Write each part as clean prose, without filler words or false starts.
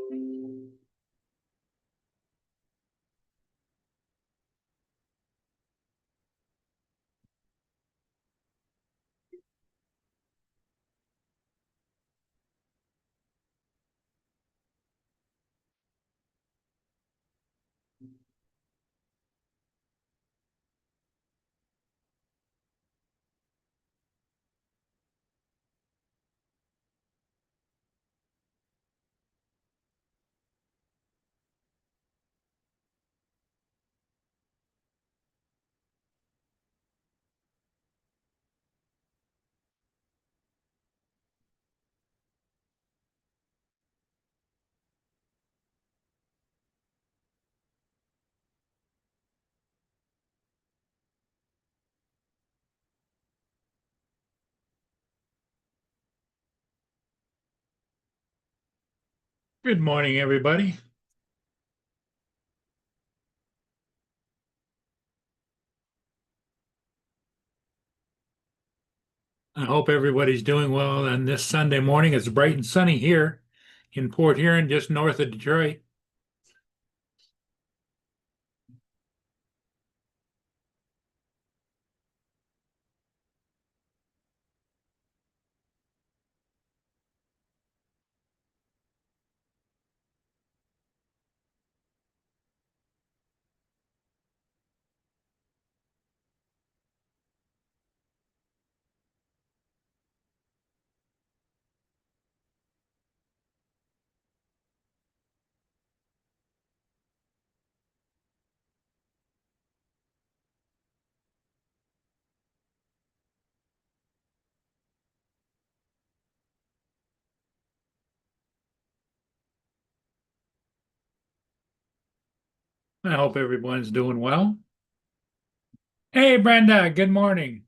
Good morning, everybody. I hope everybody's doing well on this Sunday morning. It's bright and sunny here in Port Huron, just north of Detroit. I hope everyone's doing well. Hey, Brenda, good morning.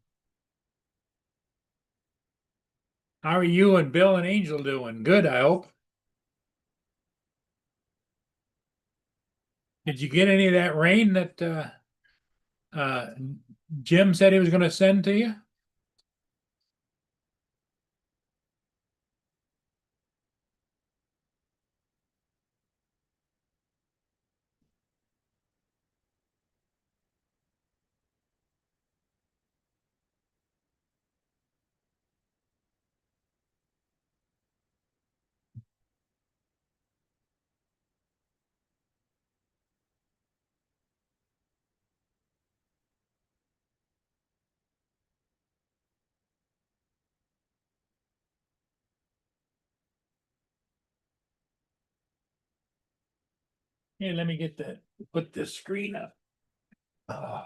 How are you and Bill and Angel doing? Good, I hope. Did you get any of that rain that uh, Jim said he was going to send to you? Here, let me get that. Put this screen up. Oh,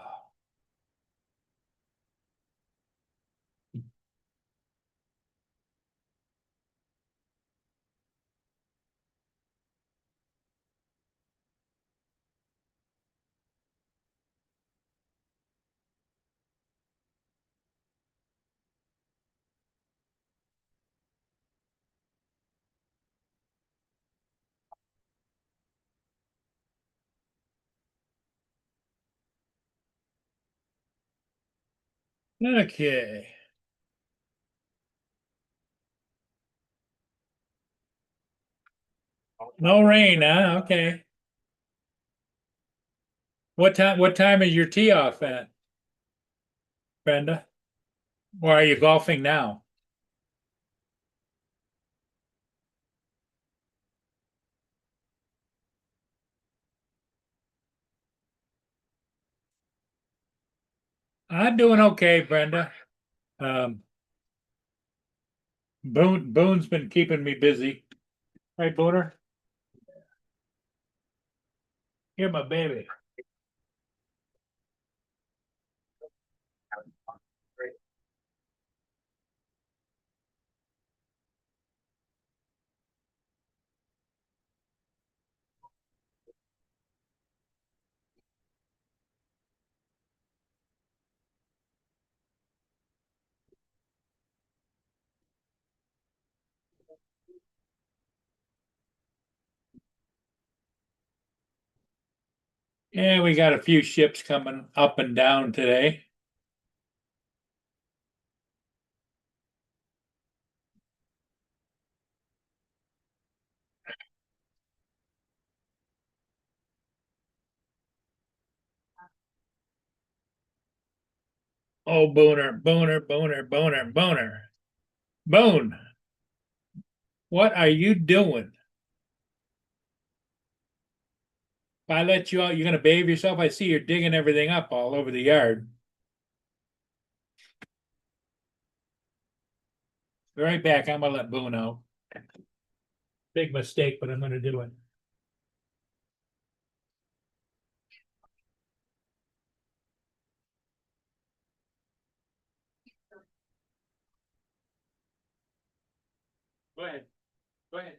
okay. No rain, huh? Okay. What time is your tee off at, Brenda? Or are you golfing now? I'm doing okay, Brenda. Um, Boone's been keeping me busy. Right, Booner? Here, my baby. Yeah, we got a few ships coming up and down today. Oh, Booner, Booner, Booner, Booner, Booner. Boone, what are you doing? If I let you out, you're going to bathe yourself? I see you're digging everything up all over the yard. Be right back. I'm going to let Boone out. Big mistake, but I'm going to do it. Go ahead. Go ahead.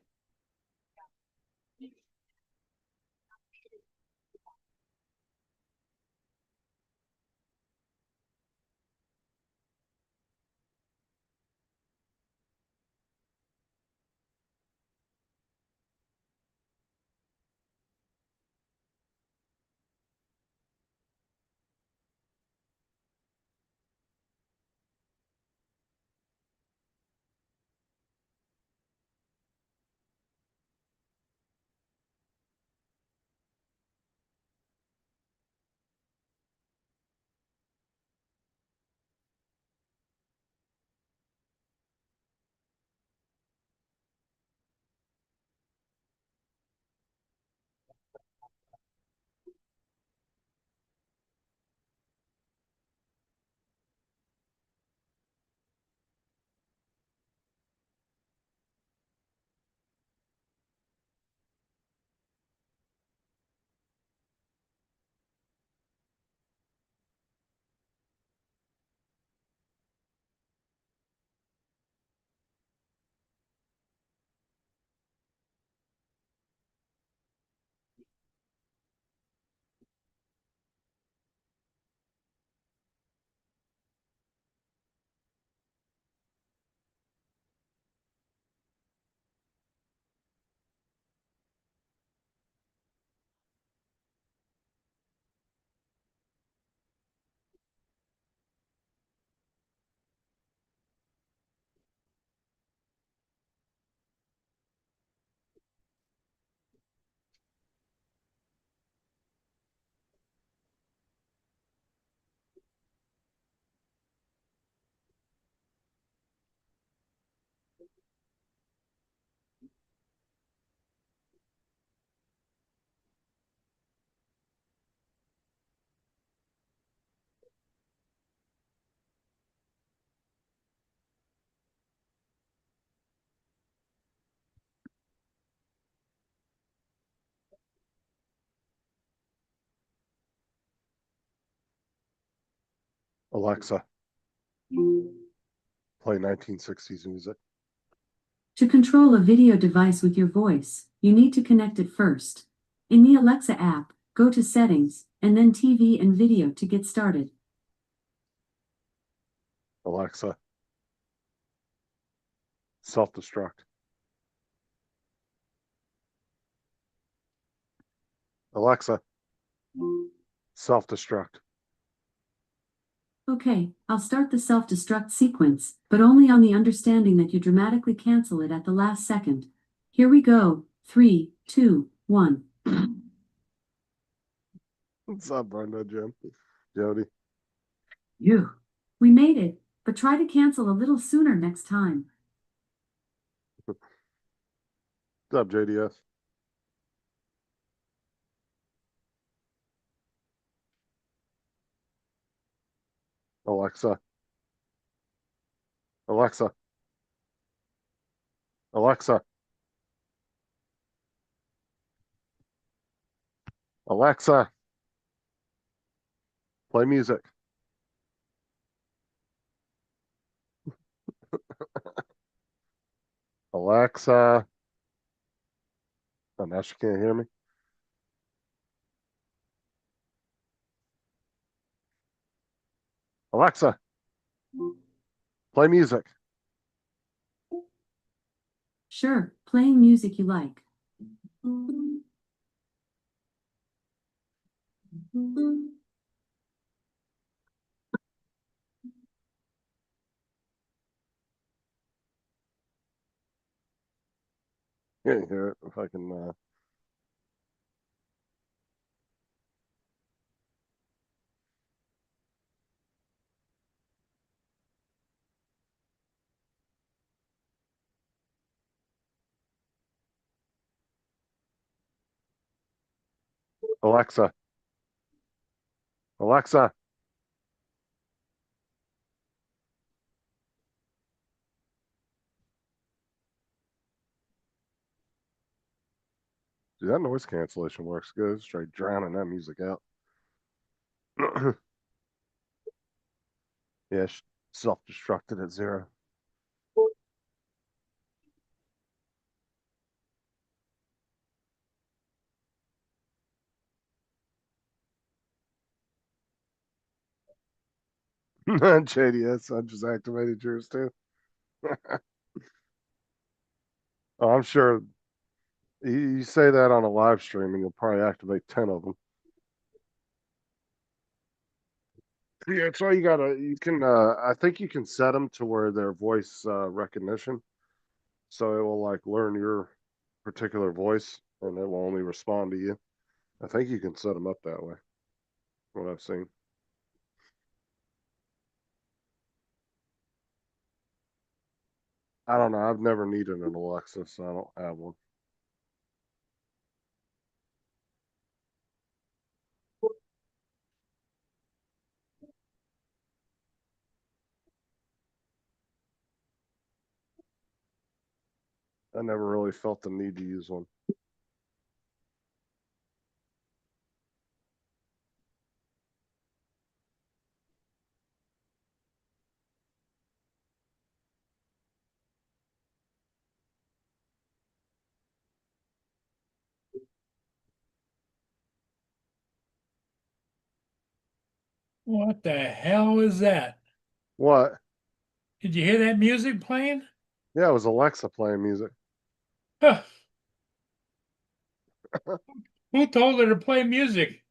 Alexa, play 1960s music. To control a video device with your voice, you need to connect it first. In the Alexa app, go to Settings, and then TV and Video to get started. Alexa, self-destruct. Alexa, self-destruct. Okay, I'll start the self-destruct sequence, but only on the understanding that you dramatically cancel it at the last second. Here we go. 3, 2, 1. What's up, Brenda, Jim, Jody? You. We made it, but try to cancel a little sooner next time. What's up, JDS? Alexa, Alexa, Alexa, Alexa, play music. Alexa. Oh, now she can't hear me. Alexa, play music. Sure, playing music you like. Can't hear it. If I can. Alexa. Alexa. Dude, that noise cancellation works good. Straight drowning that music out. Yeah, self-destructed at 0. JDS, I just activated yours too. Oh, I'm sure you say that on a live stream and you'll probably activate 10 of them. Yeah, that's all you can, I think you can set them to where they're voice recognition. So it will like learn your particular voice and it will only respond to you. I think you can set them up that way. What I've seen. I don't know. I've never needed an Alexa, so I don't have one. I never really felt the need to use one. What the hell is that? What? Did you hear that music playing? Yeah, it was Alexa playing music. Huh. Who told her to play music?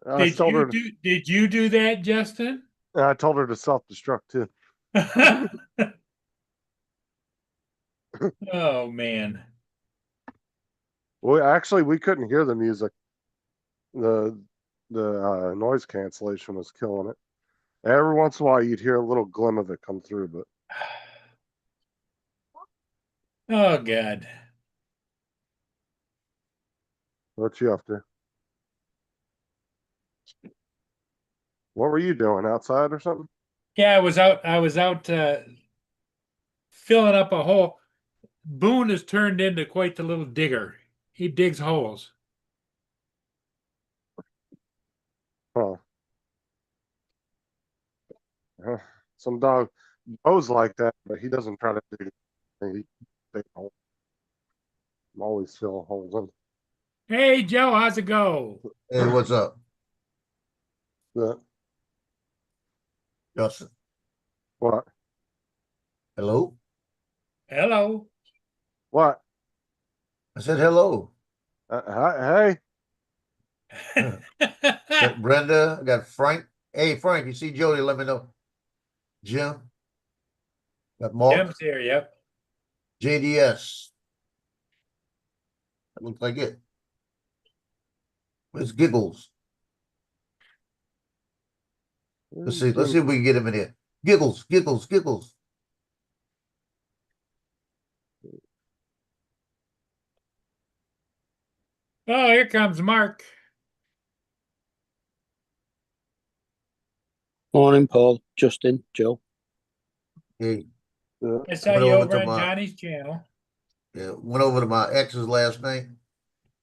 I told her. Did you do that, Justin? I told her to self-destruct too. Oh man. Well, actually, we couldn't hear the music. The noise cancellation was killing it. Every once in a while, you'd hear a little glim of it come through, but Oh God. what you up to? What were you doing outside or something? Yeah, I was out filling up a hole. Boone has turned into quite the little digger. He digs holes. Huh. Some dog Bo's like that, but he doesn't try to do anything. They don't. I'm always filling holes in. Hey Joe, how's it go? Hey, what's up, Yeah. Justin? What? Hello? Hello. What? I said hello. Hey. Got Brenda, I got Frank. Hey, Frank, you see Jody, let me know. Jim, got Mark, Jim's here, yep. JDS. That looks like it. Where's Giggles? Let's see if we can get him in here. Giggles, Giggles, Giggles. Oh, here comes Mark. Morning, Paul, Justin, Joe. Hey, I saw went you over over to on my- Johnny's channel. yeah, went over to my ex's last night.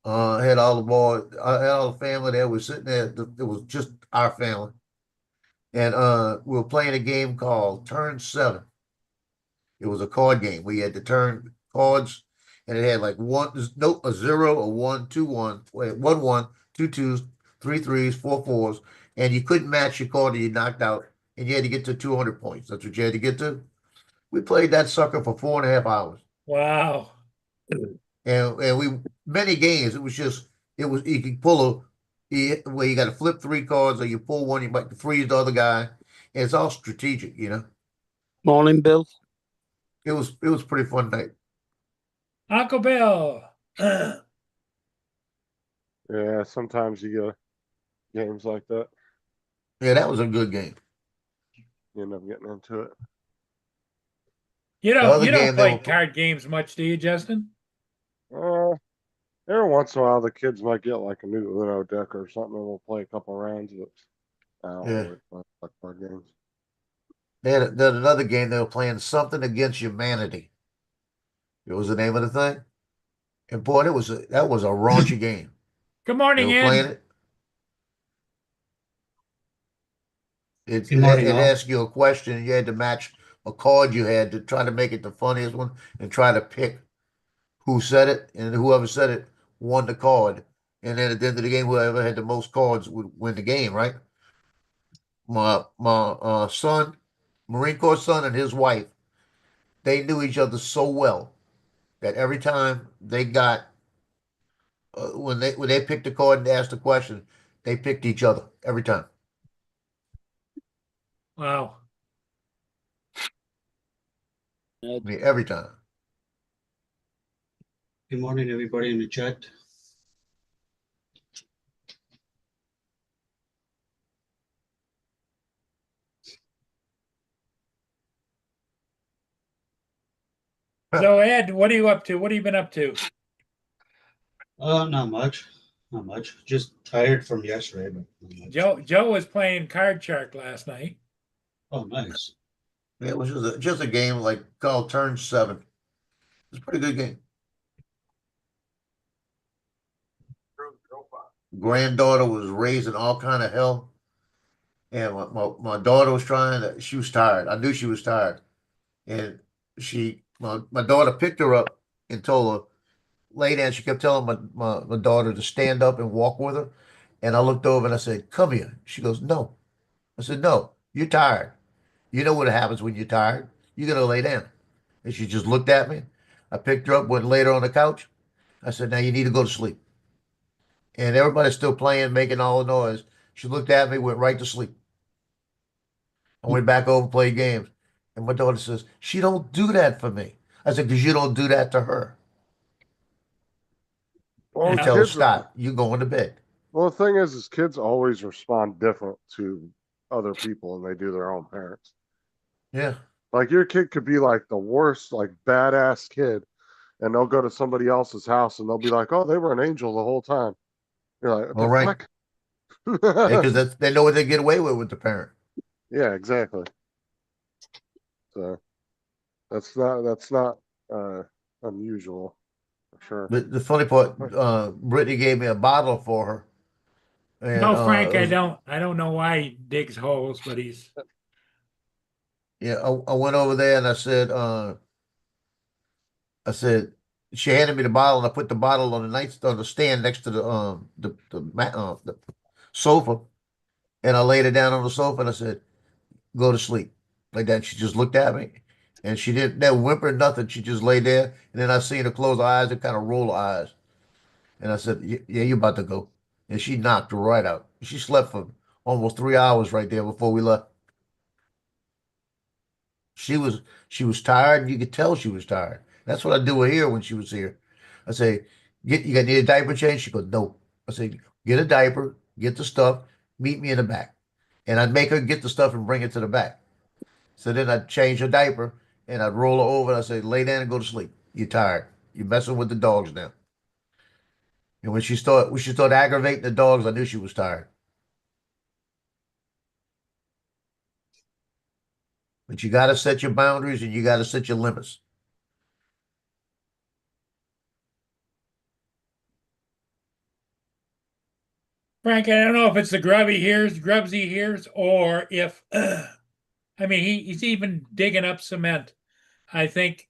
Had all the boys, I had all the family there. We're sitting there. It was just our family. And we were playing a game called Turn 7. It was a card game. We had to turn cards, and it had like a 0, a 1, 2, 1, 1, 1, 2 2s, 3 3s, 4 4s, and you couldn't match your card that you knocked out, and you had to get to 200 points. That's what you had to get to. We played that sucker for 4.5 hours, Wow. and we many games. It was you could pull where you got to flip 3 cards, or you pull one, you might freeze the other guy. And it's all strategic, you know. Morning, Bill. It was a pretty fun night. Uncle Bill. Yeah, sometimes you get games like that. Yeah, that was a good game. You end up getting into it. You other don't game they play were- card games much, do you, Justin? Uh, Every once in a while, the kids might get like a new Uno deck or something, and we'll play a couple rounds. But I don't Yeah. really play like card games. They had another game they were playing, Something Against Humanity. It was the name of the thing. And boy, that was a raunchy game. Good They morning, were playing Ed. it. It, Good it, morning, it all. asked you a question, and you had to match a card you had to try to make it the funniest one and try to pick who said it, and whoever said it won the card. And then at the end of the game, whoever had the most cards would win the game, right? My son, Marine Corps son, and his wife, they knew each other so well that every time they got when they picked a card and asked a question, they picked each other every time. Wow. I mean, every time. Good morning, everybody in the chat. So Ed, what are you up to? What have you been up to? Not much. Not much. Just tired from yesterday, but not much. Joe was playing Card Shark last night. Oh, nice. Yeah, it was just a game like called Turn 7. It's a pretty good game. Granddaughter was raising all kind of hell, and my daughter was trying to. She was tired. I knew she was tired, and my daughter picked her up and told her lay down. She kept telling my daughter to stand up and walk with her, and I looked over and I said, "Come here." She goes, "No." I said, "No, you're tired. You know what happens when you're tired. You're gonna lay down." And she just looked at me. I picked her up, went and laid her on the couch. I said, "Now you need to go to sleep." And everybody's still playing, making all the noise. She looked at me, went right to sleep. I went back over and played games. And my daughter says, "She don't do that for me." I said, "Because you don't do that to her." Well, You Yeah. tell her, kids. "Stop. You going to bed." Well, the thing is kids always respond different to other people than they do their own parents. Yeah. Like your kid could be like the worst, like badass kid, and they'll go to somebody else's house and they'll be like, "Oh, they were an angel the whole time." You're like, All "What right. the Because fuck?" they know what they get away with the parent. Yeah, exactly. So that's not uh unusual for sure. But the funny part, Brittany gave me a bottle for her. And No, Frank, it was, I don't know why he digs holes, but he's yeah, I went over there and I said, she handed me the bottle, and I put the bottle on the stand next to the sofa, and I laid it down on the sofa, and I said, "Go to sleep," like that. She just looked at me, and she didn't never whimper nothing. She just lay there, and then I seen her close her eyes and kind of roll her eyes, and I said, "Yeah, you about to go," and she knocked right out. She slept for almost 3 hours right there before we left. She was tired, and you could tell she was tired. That's what I do with her when she was here. I say, need a diaper change? She goes, "No." I say, "Get a diaper, get the stuff, meet me in the back." And I'd make her get the stuff and bring it to the back. So then I'd change her diaper and I'd roll her over and I'd say, "Lay down and go to sleep. You're tired. You're messing with the dogs now." And when she started aggravating the dogs, I knew she was tired. But you gotta set your boundaries and you gotta set your limits. Frank, I don't know if it's the grubs he hears, or if I mean he's even digging up cement. I think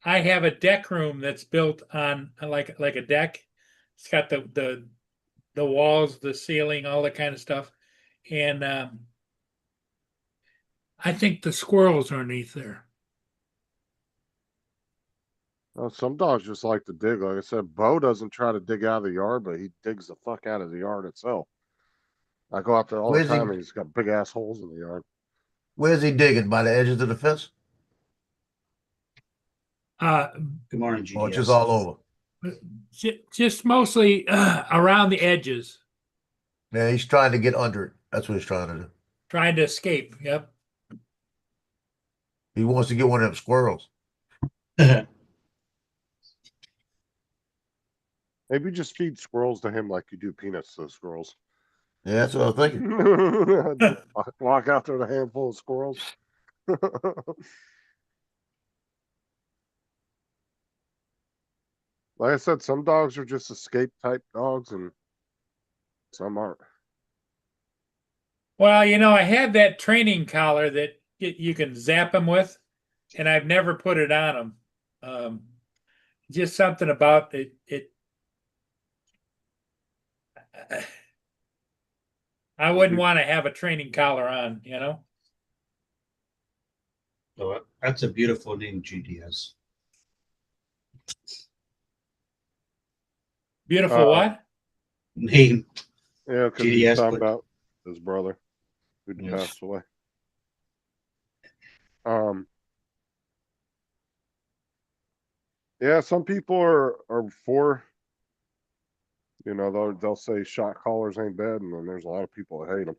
I have a deck room that's built on like a deck. It's got the walls, the ceiling, all that kind of stuff, and I think the squirrels are underneath there. Some dogs just like to dig. Like I said, Bo doesn't try to dig out of the yard, but he digs the fuck out of the yard itself. I go out there all the Where's he time, and he's got big ass holes in the yard. where's he digging? By the edges of the fence? Uh, Good morning, Or just GDS. all over? just mostly around the edges, Yeah, he's trying to get under it. That's what he's trying to do. trying to escape. Yep. He wants to get one of them squirrels. Maybe just feed squirrels to him like you do peanuts to squirrels. Yeah, that's what I was thinking. Just walk out there with a handful of squirrels. Like I said, some dogs are just escape type dogs and some aren't. Well, I have that training collar that you can zap them with, and I've never put it on them. Just something about it. I wouldn't want to have a training collar on, So that's a beautiful name, GDS. Beautiful Uh, what? Name. Yeah, because he's GDS, talking but- about his brother who Yes. passed away. Yeah, some people are for, they'll say shot collars ain't bad, and then there's a lot of people that hate them.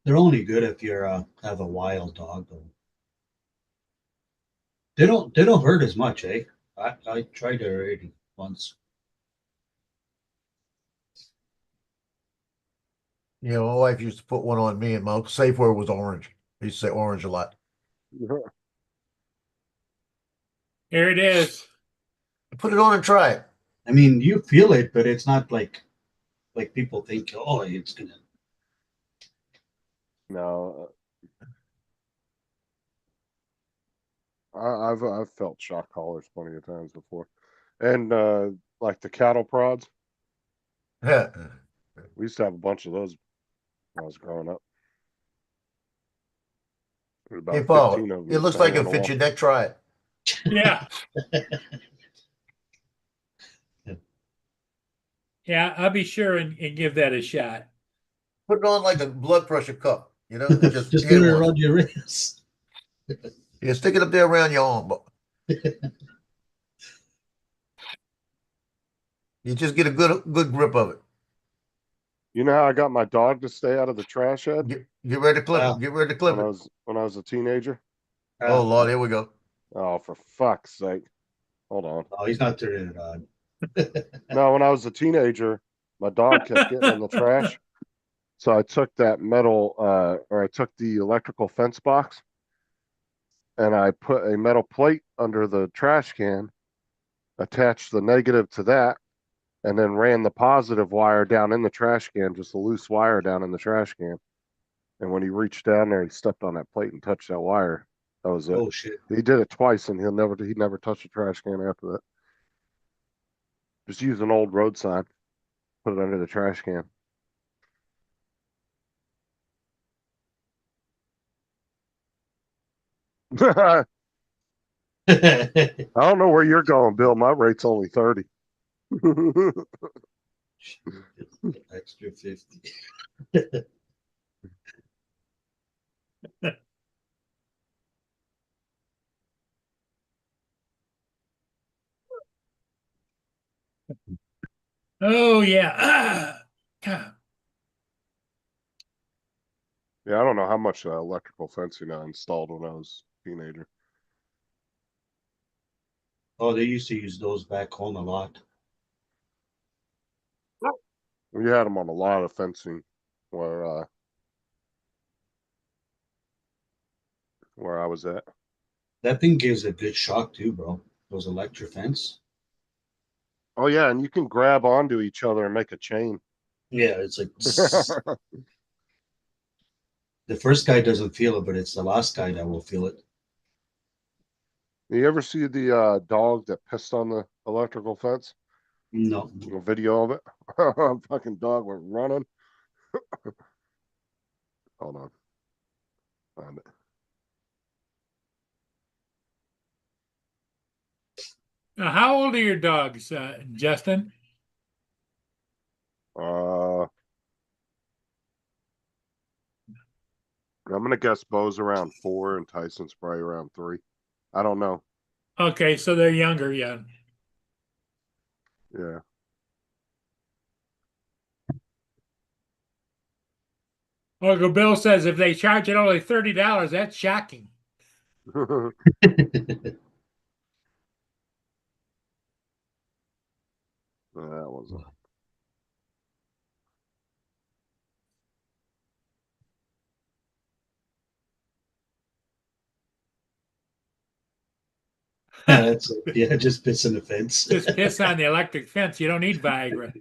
They're only good if you're have a wild dog though. They don't hurt as much, eh? I tried it already once. You know, my wife used to put one on me, and my safe word was orange. I used to say orange a lot. Here it is. Put it on and try it. I mean, you feel it, but it's not like people think, oh, it's gonna. No, I've felt shock collars plenty of times before, and like the cattle prods. We used to have a bunch of those when I was growing up. There was Hey, about Paul, 15 of them it looks just like hanging it'll on the fit wall. your neck. Try it. Yeah. Yeah, I'll be sure and give that a shot. Put it on like a blood pressure cup. You know, Just hit put it once. around your wrist. Yeah, stick it up there around your arm, but you just get a good grip of it. You know how I got my dog to stay out of the trash head Get ready to clip Wow. it. Get ready to clip when I it. was when I was a teenager? Oh Lord, here we go. Oh, for fuck's sake! Hold on. Oh, he's not turning it on. No, when I was a teenager, my dog kept getting in the trash. So I took that metal, or I took the electrical fence box and I put a metal plate under the trash can, attached the negative to that, and then ran the positive wire down in the trash can, just a loose wire down in the trash can. And when he reached down there, he stepped on that plate and touched that wire. That was it. Oh shit. He did it twice, and he never touched a trash can after that. Just use an old road sign, put it under the trash can. I don't know where you're going, Bill. My rate's only 30. Extra 50. Oh yeah. God. Yeah, I don't know how much electrical fencing I installed when I was a teenager. Oh, they used to use those back home a lot. We had them on a lot of fencing where I was at. That thing gives a good shock too, bro. Those electric fence. Oh yeah, and you can grab onto each other and make a chain. Yeah, it's like the first guy doesn't feel it, but it's the last guy that will feel it. You ever see the dog that pissed on the electrical fence? No. A video of it. Fucking dog went running. Hold on. Find it. Now, how old are your dogs, Justin? I'm gonna guess Bo's around 4 and Tyson's probably around 3. I don't know. Okay, so they're younger, yeah. Yeah. Uncle Bill says if they charge it only $30, that's shocking. That was a That's yeah, just piss in the fence. Just piss on the electric fence. You don't need Viagra.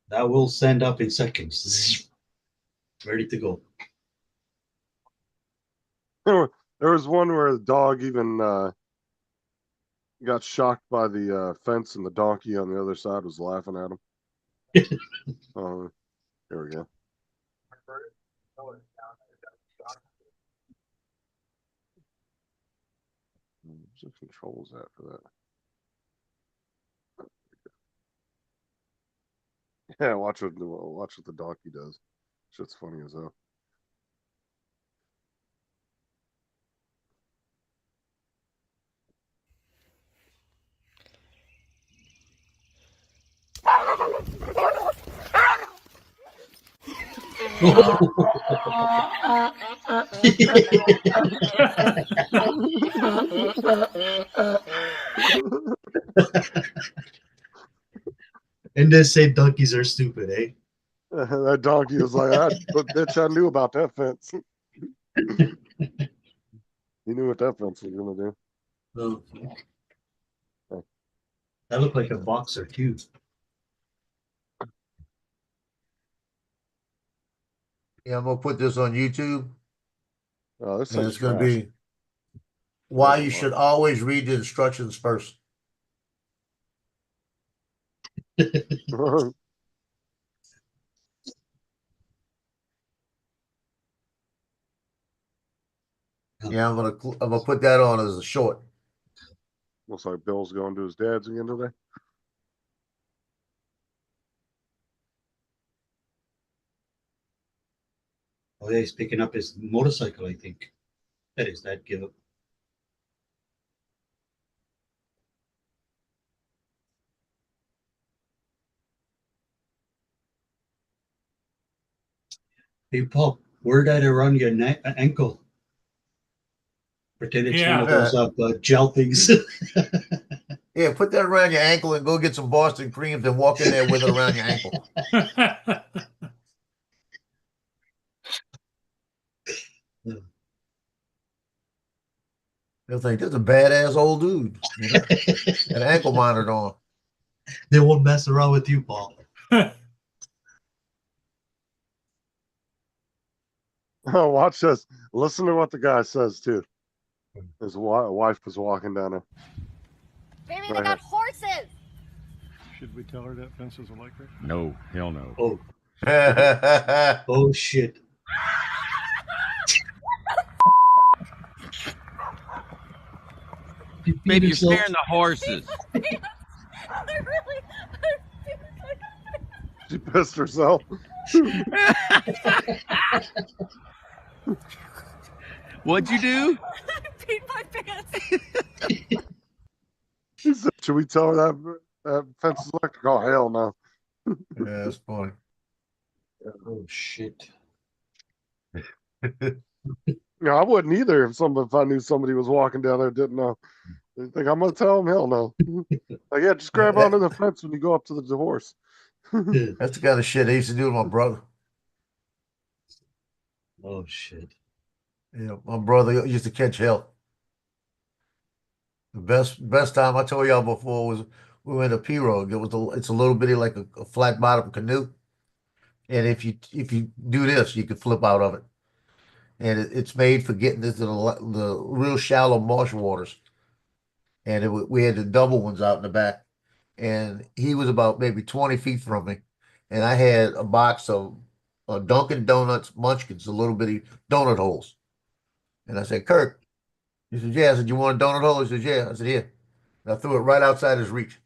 That will send up in seconds. Ready to go. there was one where the dog even got shocked by the fence, and the donkey on the other side was laughing at him. Here we go. Where's the controls at for that? Yeah, watch what the donkey does. Shit's funny as hell. And they say donkeys are stupid, eh? That donkey was like, bitch, I knew about that fence. He knew what that fence was gonna do. Oh. That looked like a boxer too. Yeah, I'm gonna put this on YouTube, Oh, this and thing's it's gonna trash. be why Yeah, you wow. should always read the instructions first. Yeah, I'm gonna put that on as a short. Looks like Bill's going to his dad's again today. Oh yeah, he's picking up his motorcycle, I think. That is that give up. Hey Paul, where did I run your ankle? Pretend it's one of Yeah. those gel things. Yeah, put that around your ankle and go get some Boston creams and walk in there with it around your ankle. They'll think this is a badass old dude, you know, an ankle monitor on. They won't mess around with you, Paul. Oh, watch this. Listen to what the guy says too. His wife was walking down there. Baby, Right they got horses. Should we tell her that fence is electric? No, hell no. Oh, Yeah, oh shit. Baby, you're scaring the horses. I really. She pissed herself. What'd you do? I peed my pants. He said, should we tell her that fence is electric? Oh, hell no. that's funny. Oh shit. Yeah, I wouldn't either if I knew somebody was walking down there didn't know. You think I'm gonna tell them? Hell no. Like, yeah, just grab onto the fence when you go up to the horse. That's the kind of shit I used to do to my brother. Oh shit. You know, my brother used to catch hell. The best time I told y'all before was we went to Pirogue. It's a little bitty like a flat bottom canoe, and if you do this, you can flip out of it. And it's made for getting into the real shallow marsh waters. And we had the double ones out in the back, and he was about maybe 20 feet from me, and I had a box of Dunkin' Donuts Munchkins, the little bitty donut holes. And I said, Kirk, he said, yeah. I said, you want a donut hole? He said, yeah. I said, here. And I threw it right outside his reach.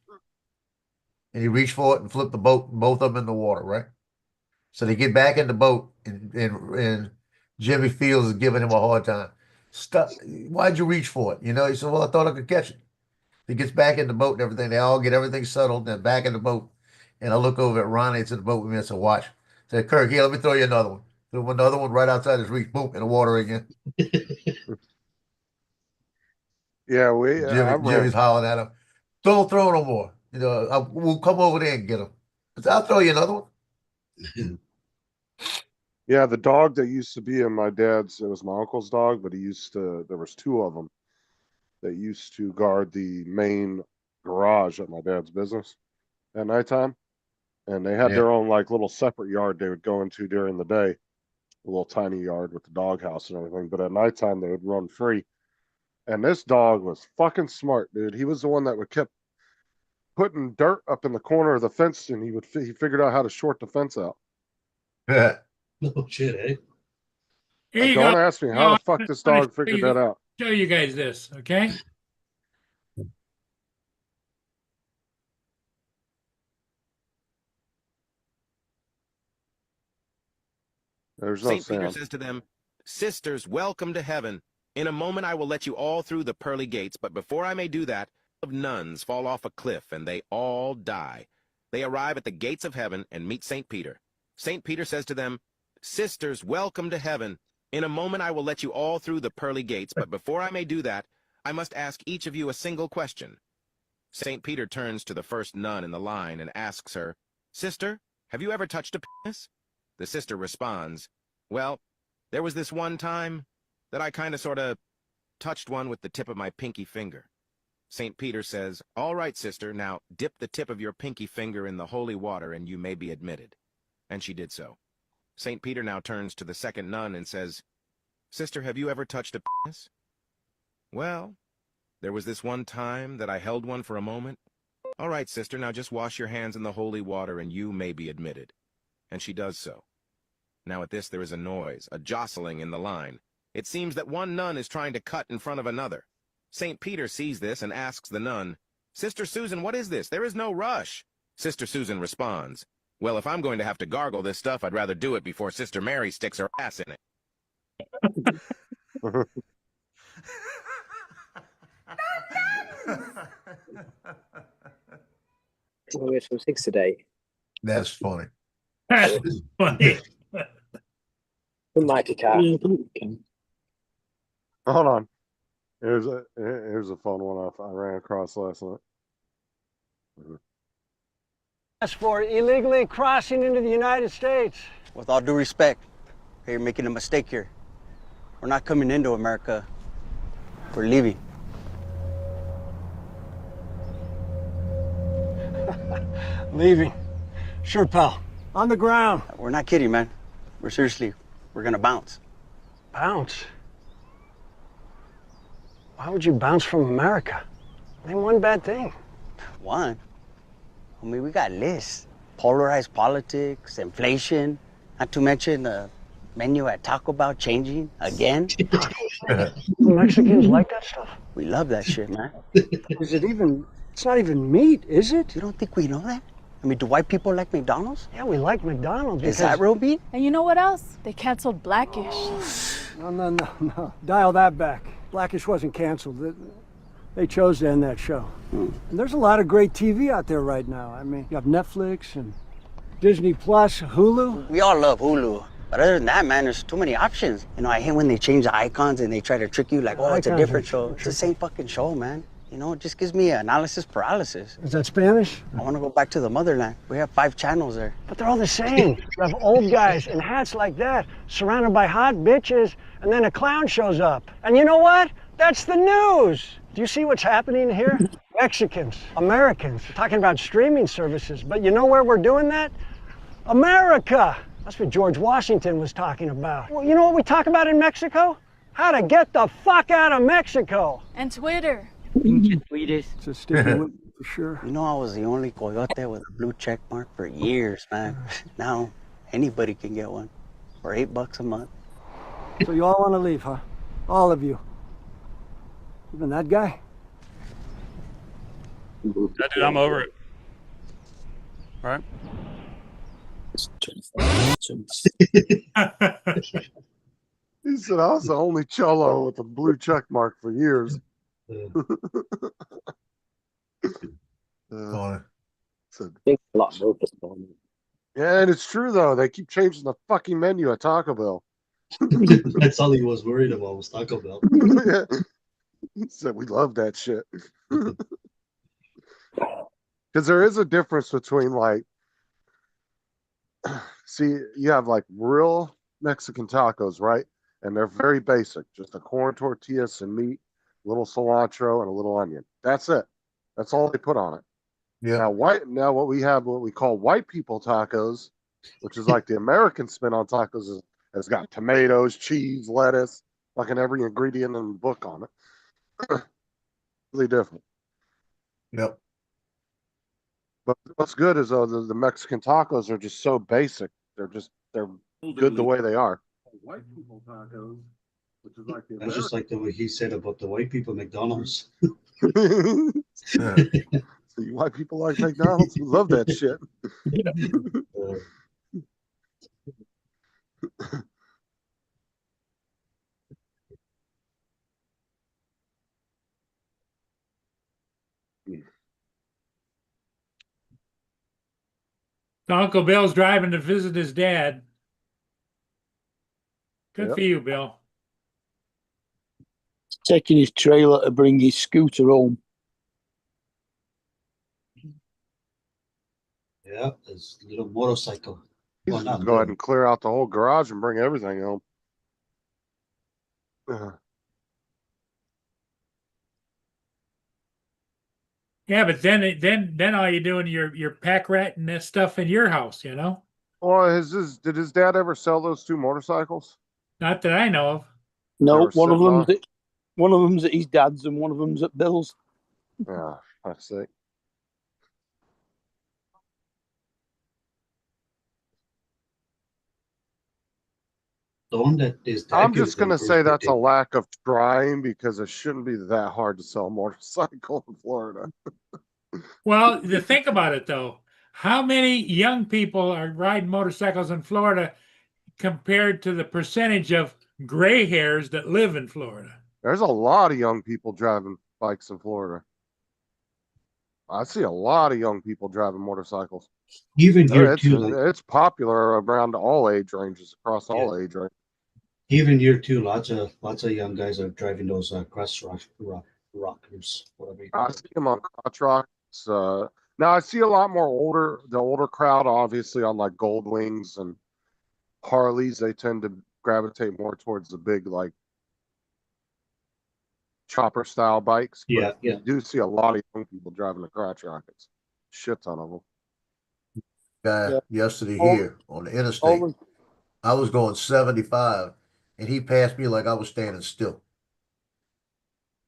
And he reached for it and flipped both of them in the water, right? So they get back in the boat, and Jimmy Fields is giving him a hard time. Stop! Why'd you reach for it? You know, he said, well, I thought I could catch it. He gets back in the boat and everything. They all get everything settled and they're back in the boat. And I look over at Ronnie. It's in the boat with me. I said, watch. Said, Kirk, here, let me throw you another one. Threw him another one right outside his reach. Boom, in the water again. Yeah, Jimmy's hollering at him. Don't throw no more. You know, we'll come over there and get him. I said, I'll throw you another one. yeah, the dog that used to be in my dad's, it was my uncle's dog, but there was two of them that used to guard the main garage at my dad's business at nighttime. And they had their own like little separate yard they would go into during the day, a little tiny yard with the doghouse and everything. But at nighttime they would run free. And this dog was fucking smart, dude. He was the one that would kept putting dirt up in the corner of the fence, and he figured out how to short the fence out. No shit, eh? Here you Don't go. ask me how the fuck this dog figured that out. Show you guys this, okay? There's no St. Peter sound. says to them, "Sisters, welcome to heaven. In a moment I will let you all through the pearly gates, but before I may do that, of nuns fall off a cliff, and they all die. They arrive at the gates of heaven and meet St. Peter. St. Peter says to them, 'Sisters, welcome to heaven. In a moment I will let you all through the pearly gates, but before I may do that, I must ask each of you a single question.' St. Peter turns to the first nun in the line and asks her, 'Sister, have you ever touched a penis?' The sister responds, 'Well, there was this one time that I kind of sort of touched one with the tip of my pinky finger.' St. Peter says, 'All right, sister, now dip the tip of your pinky finger in the holy water and you may be admitted.' And she did so. St. Peter now turns to the second nun and says, 'Sister, have you ever touched a penis?' 'Well, there was this one time that I held one for a moment.' 'All right, sister, now just wash your hands in the holy water and you may be admitted.' And she does so. Now at this there is a noise, a jostling in the line. It seems that one nun is trying to cut in front of another. St. Peter sees this and asks the nun, 'Sister Susan, what is this? There is no rush.' Sister Susan responds, 'Well, if I'm going to have to gargle this stuff, I'd rather do it before Sister Mary sticks her ass in it.'" So it's from 6 to 8. That's funny. That's funny. From Mikey Car. Hold on. Here's a fun one I ran across last night. As for illegally crossing into the United States. With all due respect, you're making a mistake here. We're not coming into America. We're leaving. Leaving. Sure, pal. On the ground. We're not kidding, man. We're gonna bounce. Bounce? Why would you bounce from America? Name one bad thing. One. I mean, we got lists. Polarized politics, inflation, not to mention the menu at Taco Bell changing again. Mexicans like that stuff? We love that shit, man. Is it even, it's not even meat, is it? You don't think we know that? I mean, do white people like McDonald's? Yeah, we like McDonald's because... Is that real meat? And you know what else? They canceled Blackish. No. Dial that back. Blackish wasn't canceled. They chose to end that show. And there's a lot of great TV out there right now. I mean, you have Netflix and Disney Plus, Hulu. We all love Hulu. But other than that, man, there's too many options. You know, I hate when they change the icons and they try to trick you like, oh, it's a different show. It's the same fucking show, man. You know, it just gives me analysis paralysis. Is that Spanish? I want to go back to the motherland. We have 5 channels there. But they're all the same. You have old guys in hats like that, surrounded by hot bitches, and then a clown shows up. And you know what? That's the news. Do you see what's happening here? Mexicans, Americans, talking about streaming services. But you know where we're doing that? America. That's what George Washington was talking about. Well, you know what we talk about in Mexico? How to get the fuck out of Mexico. And Twitter. It's a sticky one for sure. You know, I was the only coyote with a blue check mark for years, man. Now, anybody can get one for $8 a month. So you all want to leave, huh? All of you. Even that guy? Dude, I'm over it. Right? He said, I was the only cholo with a blue check mark for years. Funny. Said, Thanks a lot, bro. Yeah, and it's true though. They keep changing the fucking menu at Taco Bell. That's all he was worried about was Taco Bell. Yeah. He said we love that shit. Because there is a difference between like, see, you have like real Mexican tacos, right? And they're very basic, just a corn tortilla, some meat, a little cilantro, and a little onion. That's it. That's all they put on it. Yeah. Now what we have, what we call white people tacos, which is like the American spin on tacos, has got tomatoes, cheese, lettuce, like in every ingredient in the book on it. Really different. Yep. But what's good is the Mexican tacos are just so basic. They're good the way they are. White people tacos, which is like the That's just like the way he said about the white people McDonald's. Yeah. See, white people like McDonald's. We love that shit. So Uncle Bill's driving to visit his dad. Good Yep. for you, Bill. Taking his trailer to bring his scooter home. Yeah, his little motorcycle. He's Well, just not go ahead little. and clear out the whole garage and bring everything home. Yeah, but then all you're doing, you're pack ratting that stuff in your house, you know? Well, did his dad ever sell those two motorcycles? Not that I know of. No, were one of sitting them's one of them's at his dad's and one of them's at Bill's. Yeah, I see. The one that is I'm just gonna say that's a lack of trying because it shouldn't be that hard to sell a motorcycle in Florida. Well, to think about it though, how many young people are riding motorcycles in Florida compared to the percentage of gray hairs that live in Florida? There's a lot of young people driving bikes in Florida. I see a lot of young people driving motorcycles. Even here it's, too, like it's popular around all age ranges, across all age ranges. even here too, lots of young guys are driving those cross rockers, whatever you call I it. see them on crotch rocks. Now I see a lot more the older crowd, obviously on like Gold Wings and Harleys. They tend to gravitate more towards the big like chopper style bikes. Yeah, But yeah. you do see a lot of young people driving the crotch rockets. Shit ton of them. Guy yesterday here on the interstate. I was going 75 and he passed me like I was standing still.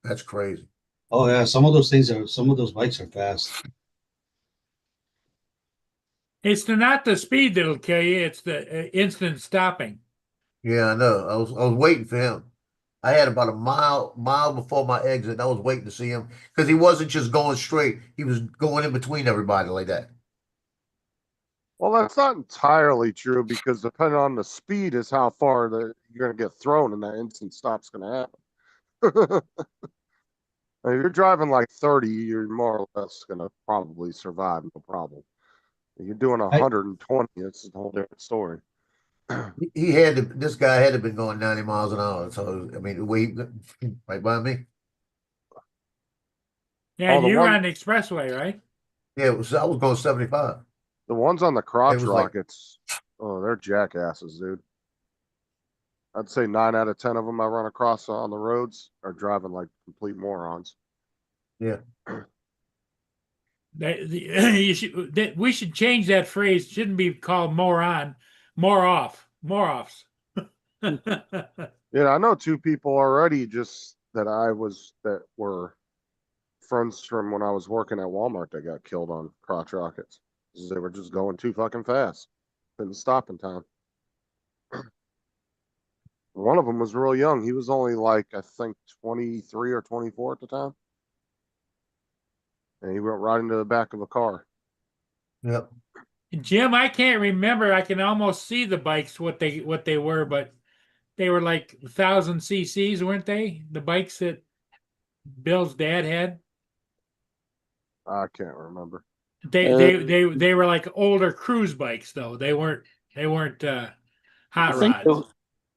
That's crazy. Oh yeah, some of those bikes are fast. It's not the speed that'll kill you; it's the instant stopping. Yeah, I know. I was waiting for him. I had about a mile before my exit. And I was waiting to see him because he wasn't just going straight. He was going in between everybody like that. Well, that's not entirely true because depending on the speed is how far you're going to get thrown and that instant stop's going to happen. If you're driving like 30, you're more or less going to probably survive, no problem. If you're doing 120, it's a whole different story. This guy had to have been going 90 miles an hour. So, I mean, the way right by me. Yeah, you were on the expressway, right? Yeah, I was going 75. The ones on the crotch was like- rockets, they're jackasses, dude. I'd say 9 out of 10 of them I run across on the roads are driving like complete morons. Yeah. We should change that phrase. It shouldn't be called moron, more offs. Yeah, I know 2 people already that were friends from when I was working at Walmart that got killed on crotch rockets. They were just going too fucking fast. Couldn't stop in time. One of them was real young. He was only like, I think 23 or 24 at the time. And he went right into the back of a car. Yep. Jim, I can't remember. I can almost see the bikes, what they were, but they were like 1,000 cc's, weren't they? The bikes that Bill's dad had. I can't remember. They were like older cruise bikes though. They weren't hot rods.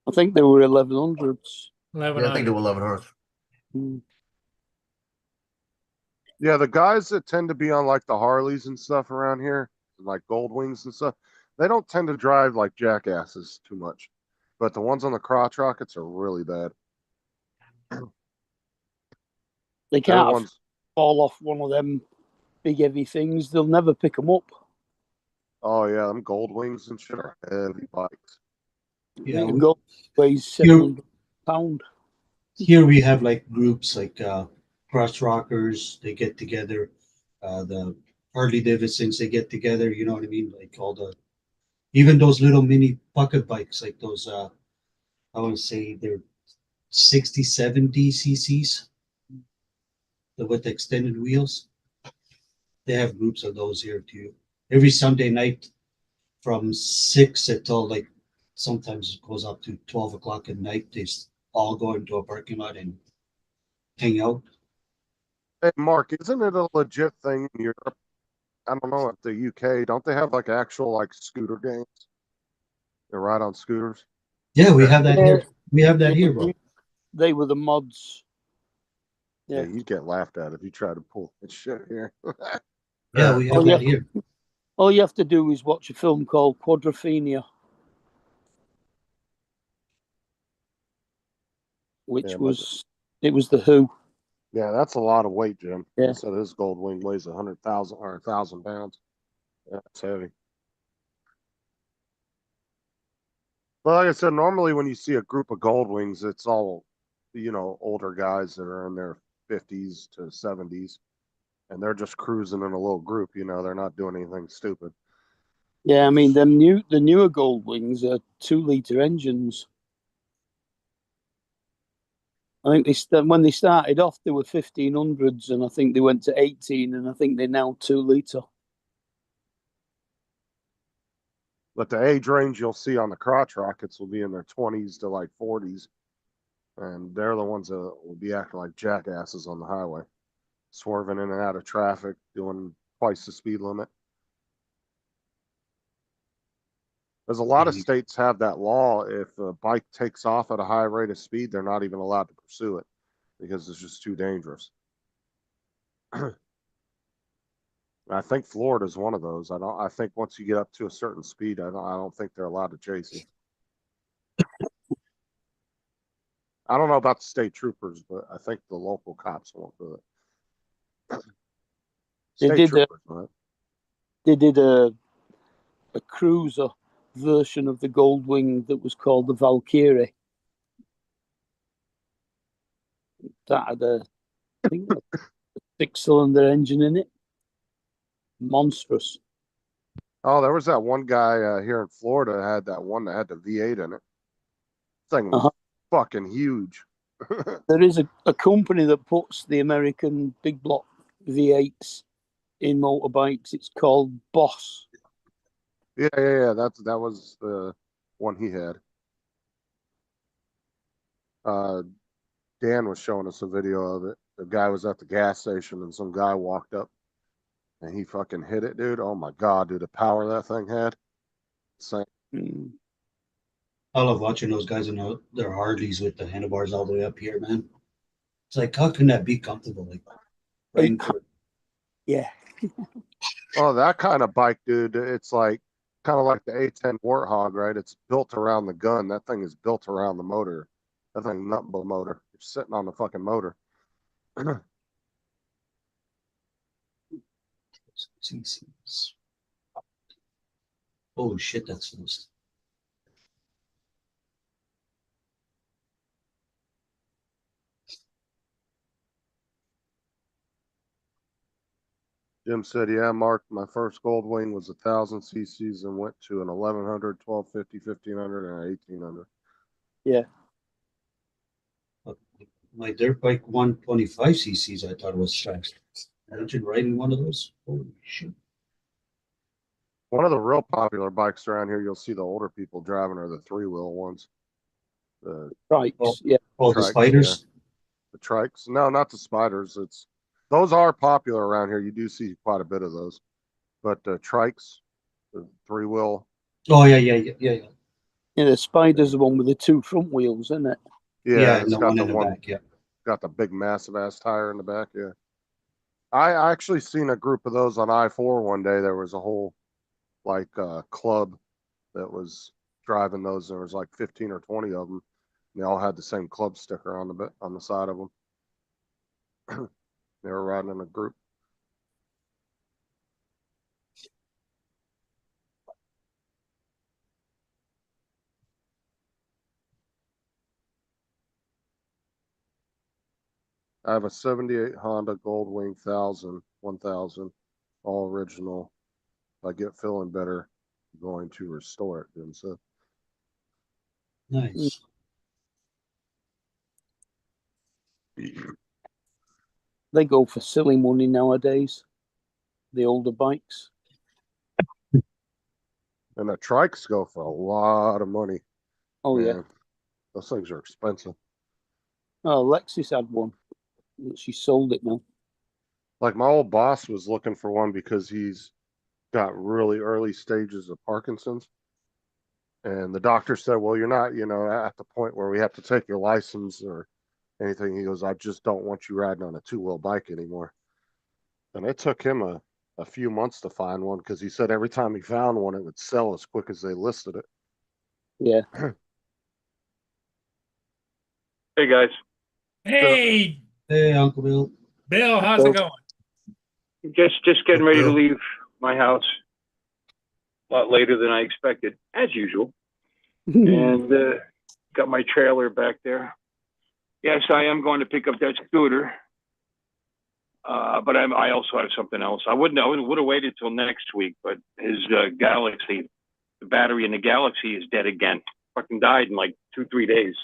I think they were 1100s. Yeah, I think they were 1100s. Yeah, the guys that tend to be on like the Harleys and stuff around here, like Gold Wings and stuff, they don't tend to drive like jackasses too much. But the ones on the crotch rockets are really bad. They can't fall off one of them big heavy things. They'll never pick them up. Oh yeah, them Gold Wings and shit are heavy bikes. Yeah, And go weighs 700 pounds. here we have like groups like cross rockers. They get together. The Harley Davidsons, they get together. You know what I mean? Like all the, even those little mini pocket bikes, like those. I want to say they're 60, 70 cc's. With the extended wheels. They have groups of those here too. Every Sunday night from 6 until like sometimes it goes up to 12 o'clock at night. They all go into a parking lot and hang out. Hey Mark, isn't it a legit thing in Europe? I don't know, at the UK, don't they have like actual like scooter games? They ride on scooters. Yeah, we have that here. We have that here, bro. They were the mods. Yeah, you get laughed at if you try to pull that shit here. Yeah, we have that here. All you have to do is watch a film called Quadrophenia, which was the Who. Yeah, that's a lot of weight, Jim. Yeah. So this Gold Wing weighs 100,000 or 1,000 pounds. That's heavy. But like I said, normally when you see a group of Gold Wings, it's all, older guys that are in their 50s to 70s, and they're just cruising in a little group. They're not doing anything stupid. Yeah, I mean the newer Gold Wings are 2-liter engines. I think when they started off, they were 1500s, and I think they went to 18, and I think they're now 2-liter. But the age range you'll see on the crotch rockets will be in their 20s to like 40s. And they're the ones that will be acting like jackasses on the highway, swerving in and out of traffic, doing twice the speed limit. There's a lot of states have that law. If a bike takes off at a high rate of speed, they're not even allowed to pursue it because it's just too dangerous. I think Florida is one of those. I think once you get up to a certain speed, I don't think they're allowed to chase you. I don't know about the state troopers, but I think the local cops won't do it. They did a cruiser version of the Gold Wing that was called the Valkyrie. That had a 6-cylinder engine in it. Monstrous. Oh, there was that one guy here in Florida had that one that had the V8 in it. Thing was fucking huge. There is a company that puts the American big block V8s in motorbikes. It's called Boss. Yeah. That was the one he had. Dan was showing us a video of it. The guy was at the gas station and some guy walked up and he fucking hit it, dude. Oh my god, dude, the power that thing had. Insane. I love watching those guys in their Harleys with the handlebars all the way up here, man. It's like, how can that be comfortable? Like, yeah. Oh, that kind of bike, dude. It's like kind of like the A10 Warthog, right? It's built around the gun. That thing is built around the motor. That thing nothing but motor. You're sitting on the fucking motor. Holy shit, that's fast. Jim said, yeah, Mark, my first Gold Wing was 1,000 cc's and went to an 1100, 1250, 1500, and 1800. Yeah. My dirt bike 125 cc's, I thought it was fast. Imagine riding one of those. Holy shit. One of the real popular bikes around here you'll see the older people driving are the 3-wheel ones. The trikes, yeah. Oh, the spiders? Yeah. The trikes. No, not the spiders. Those are popular around here. You do see quite a bit of those. but trikes, the 3-wheel. Oh yeah. Yeah, the Spider's the one with the 2 front wheels, isn't it? Yeah, And it's the got one the in the one, back. Yeah. got the big massive ass tire in the back. Yeah. I actually seen a group of those on I-4 one day. There was a whole like club that was driving those. There was like 15 or 20 of them. They all had the same club sticker on the side of them. They were riding in a group. I have a 78 Honda Goldwing 1000, all original. If I get feeling better, I'm going to restore it. And so Nice. They go for silly money nowadays, the older bikes. And the trikes go for a lot of money. Oh, man. yeah. Those things are expensive. Oh, Lexus had one. She sold it now. Like my old boss was looking for one because he's got really early stages of Parkinson's. And the doctor said, well, you're not, at the point where we have to take your license or anything. He goes, I just don't want you riding on a 2-wheel bike anymore. And it took him a few months to find one because he said every time he found one, it would sell as quick as they listed it. Yeah. Hey guys. Hey, Hey, Uncle Bill. Bill, how's it going? Just getting ready to leave my house a lot later than I expected, as usual. And got my trailer back there. Yes, I am going to pick up that scooter. But I also have something else. I would have waited till next week, but his Galaxy, the battery in the Galaxy is dead again. Fucking died in like 2-3 days.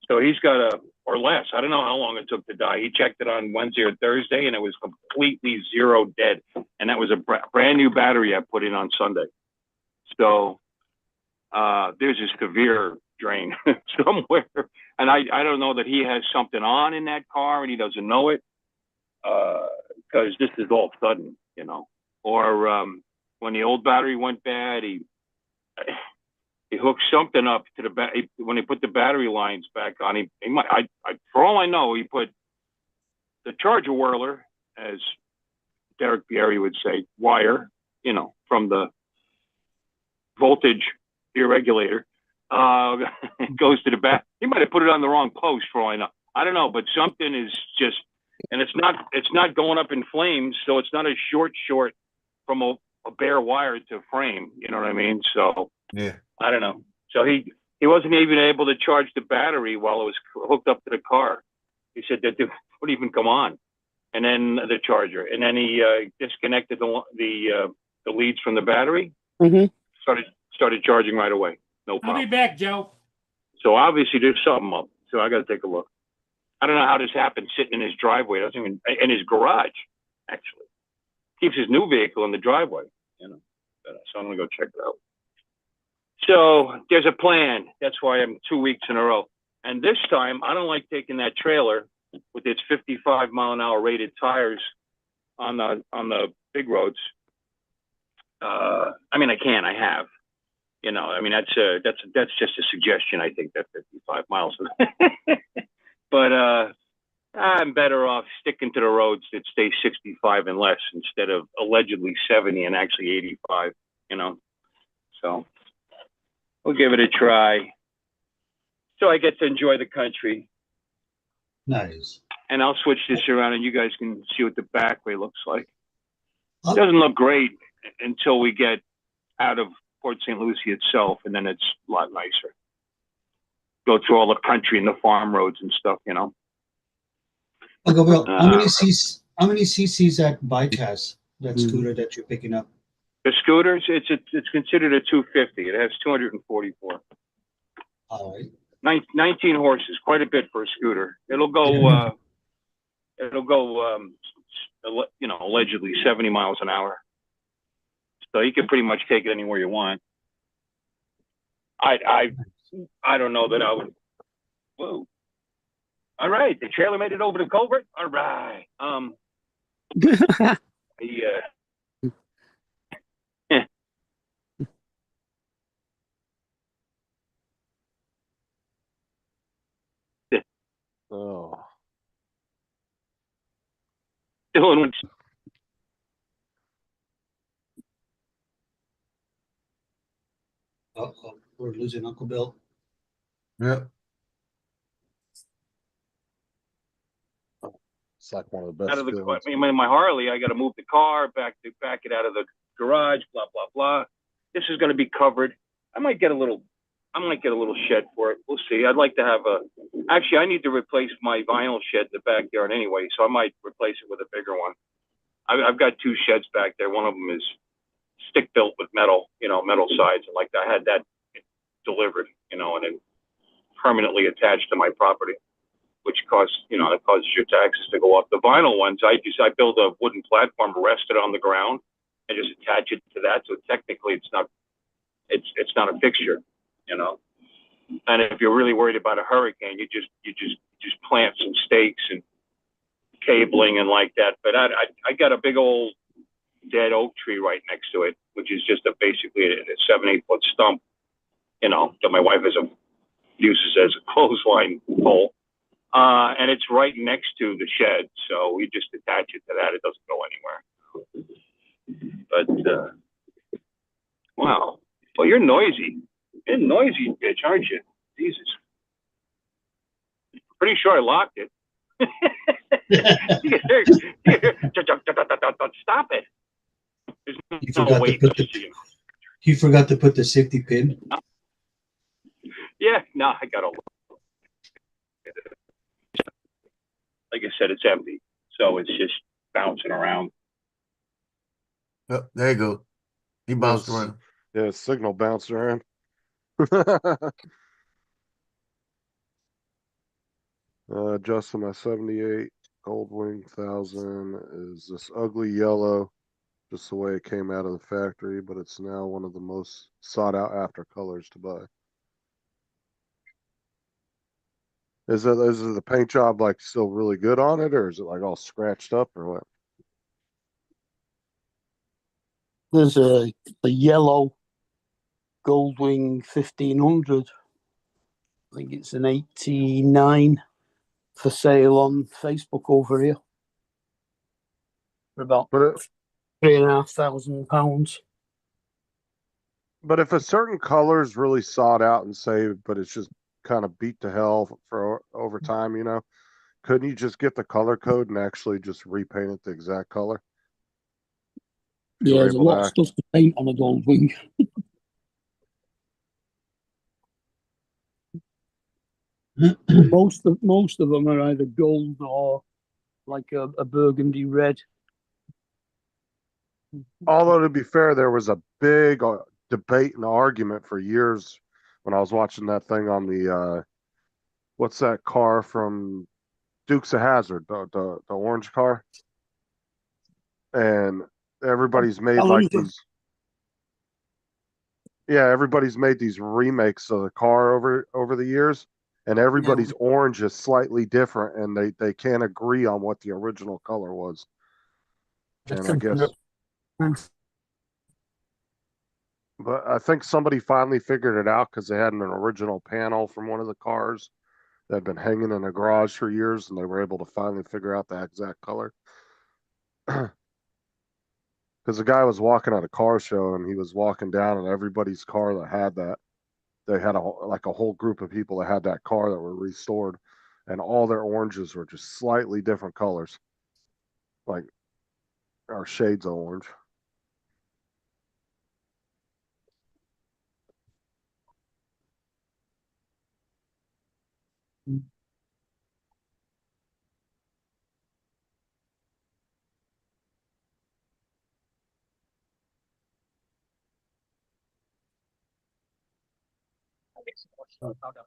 So he's got or less. I don't know how long it took to die. He checked it on Wednesday or Thursday, and it was completely zero dead. And that was a brand new battery I put in on Sunday. So there's a severe drain somewhere. And I don't know that he has something on in that car and he doesn't know it. Because this is all sudden, or when the old battery went bad, he hooked something up to the when he put the battery lines back on. He might, for all I know, he put the charger whirler, as Derek Bierry would say, wire, from the voltage deregulator, goes to the back. He might have put it on the wrong post for all I know. I don't know, but something is just. And it's not going up in flames, so it's not a short from a bare wire to frame. You know what I mean? So Yeah. I don't know. So he wasn't even able to charge the battery while it was hooked up to the car. He said that it wouldn't even come on, and then the charger, and then he disconnected the leads from the battery. Mm-hmm. Started charging right away. No problem. I'll be back, Joe. So obviously there's something up. So I got to take a look. I don't know how this happened sitting in his driveway. Doesn't even in his garage, actually. Keeps his new vehicle in the driveway, So I'm gonna go check it out. So there's a plan. That's why I'm 2 weeks in a row. And this time I don't like taking that trailer with its 55-mile-an-hour rated tires on the big roads. I have. That's just a suggestion. I think that 55 miles. But I'm better off sticking to the roads that stay 65 and less instead of allegedly 70 and actually 85, So we'll give it a try. So I get to enjoy the country. Nice. And I'll switch this around and you guys can see what the back way looks like. It doesn't look great until we get out of Port St. Lucie itself, and then it's a lot nicer. Go through all the country and the farm roads and stuff, Uncle Bill, how many cc's that bike has? That scooter that you're picking up? The scooters, it's considered a 250. It has 244. All right. 19 horses, quite a bit for a scooter. It'll go, allegedly 70 miles an hour. So you can pretty much take it anywhere you want. I don't know that I would. Whoa. All right. The trailer made it over to Colbert. All right. Oh. Dylan, Uh-oh, we're losing Uncle Bill. Yep. It's like one of the best out of the, feelings. I mean, my Harley, I got to move the car back it out of the garage, blah, blah, blah. This is going to be covered. I might get a little shed for it. We'll see. I'd like to have actually, I need to replace my vinyl shed in the backyard anyway, so I might replace it with a bigger one. I've got 2 sheds back there. One of them is stick built with metal, metal sides. And like I had that delivered, and then permanently attached to my property, which causes your taxes to go up. The vinyl ones, I build a wooden platform, rest it on the ground, and just attach it to that. So technically, it's not a fixture, And if you're really worried about a hurricane, you just plant some stakes and cabling and like that. But I got a big old dead oak tree right next to it, which is just basically a 7-8 foot stump, that my wife uses as a clothesline pole. And it's right next to the shed, so we just attach it to that. It doesn't go anywhere. But wow, well, you're noisy. You're noisy, bitch, aren't you? Jesus. Pretty sure I locked it. Stop it. He forgot to put the safety pin. Yeah, no, I got all. Like I said, it's empty, so it's just bouncing around. Yep, there you go. He bounced around. Yeah, signal bounced around. Justin, my 78 Goldwing 1000 is this ugly yellow, just the way it came out of the factory, but it's now one of the most sought out after colors to buy. Is it the paint job like still really good on it, or is it like all scratched up, or what? There's a yellow Goldwing 1500. I think it's an 89 for sale on Facebook over here for about £3,500. But if a certain color is really sought out and saved, but it's just kind of beat to hell for over time, couldn't you just get the color code and actually just repaint it the exact color? Yeah, there's a lot of stuff to paint on a Goldwing. most of them are either gold or like a burgundy red. Although to be fair, there was a big debate and argument for years when I was watching that thing on the what's that car from Dukes of Hazzard, the orange car, and everybody's made like these. Yeah, everybody's made these remakes of the car over the years, and everybody's orange is slightly different, and they can't agree on what the original color was. And I guess, but I think somebody finally figured it out because they had an original panel from one of the cars that had been hanging in a garage for years, and they were able to finally figure out the exact color. Because the guy was walking at a car show, and he was walking down, and everybody's car that had that, they had a whole group of people that had that car that were restored, and all their oranges were just slightly different colors, like our shades of orange.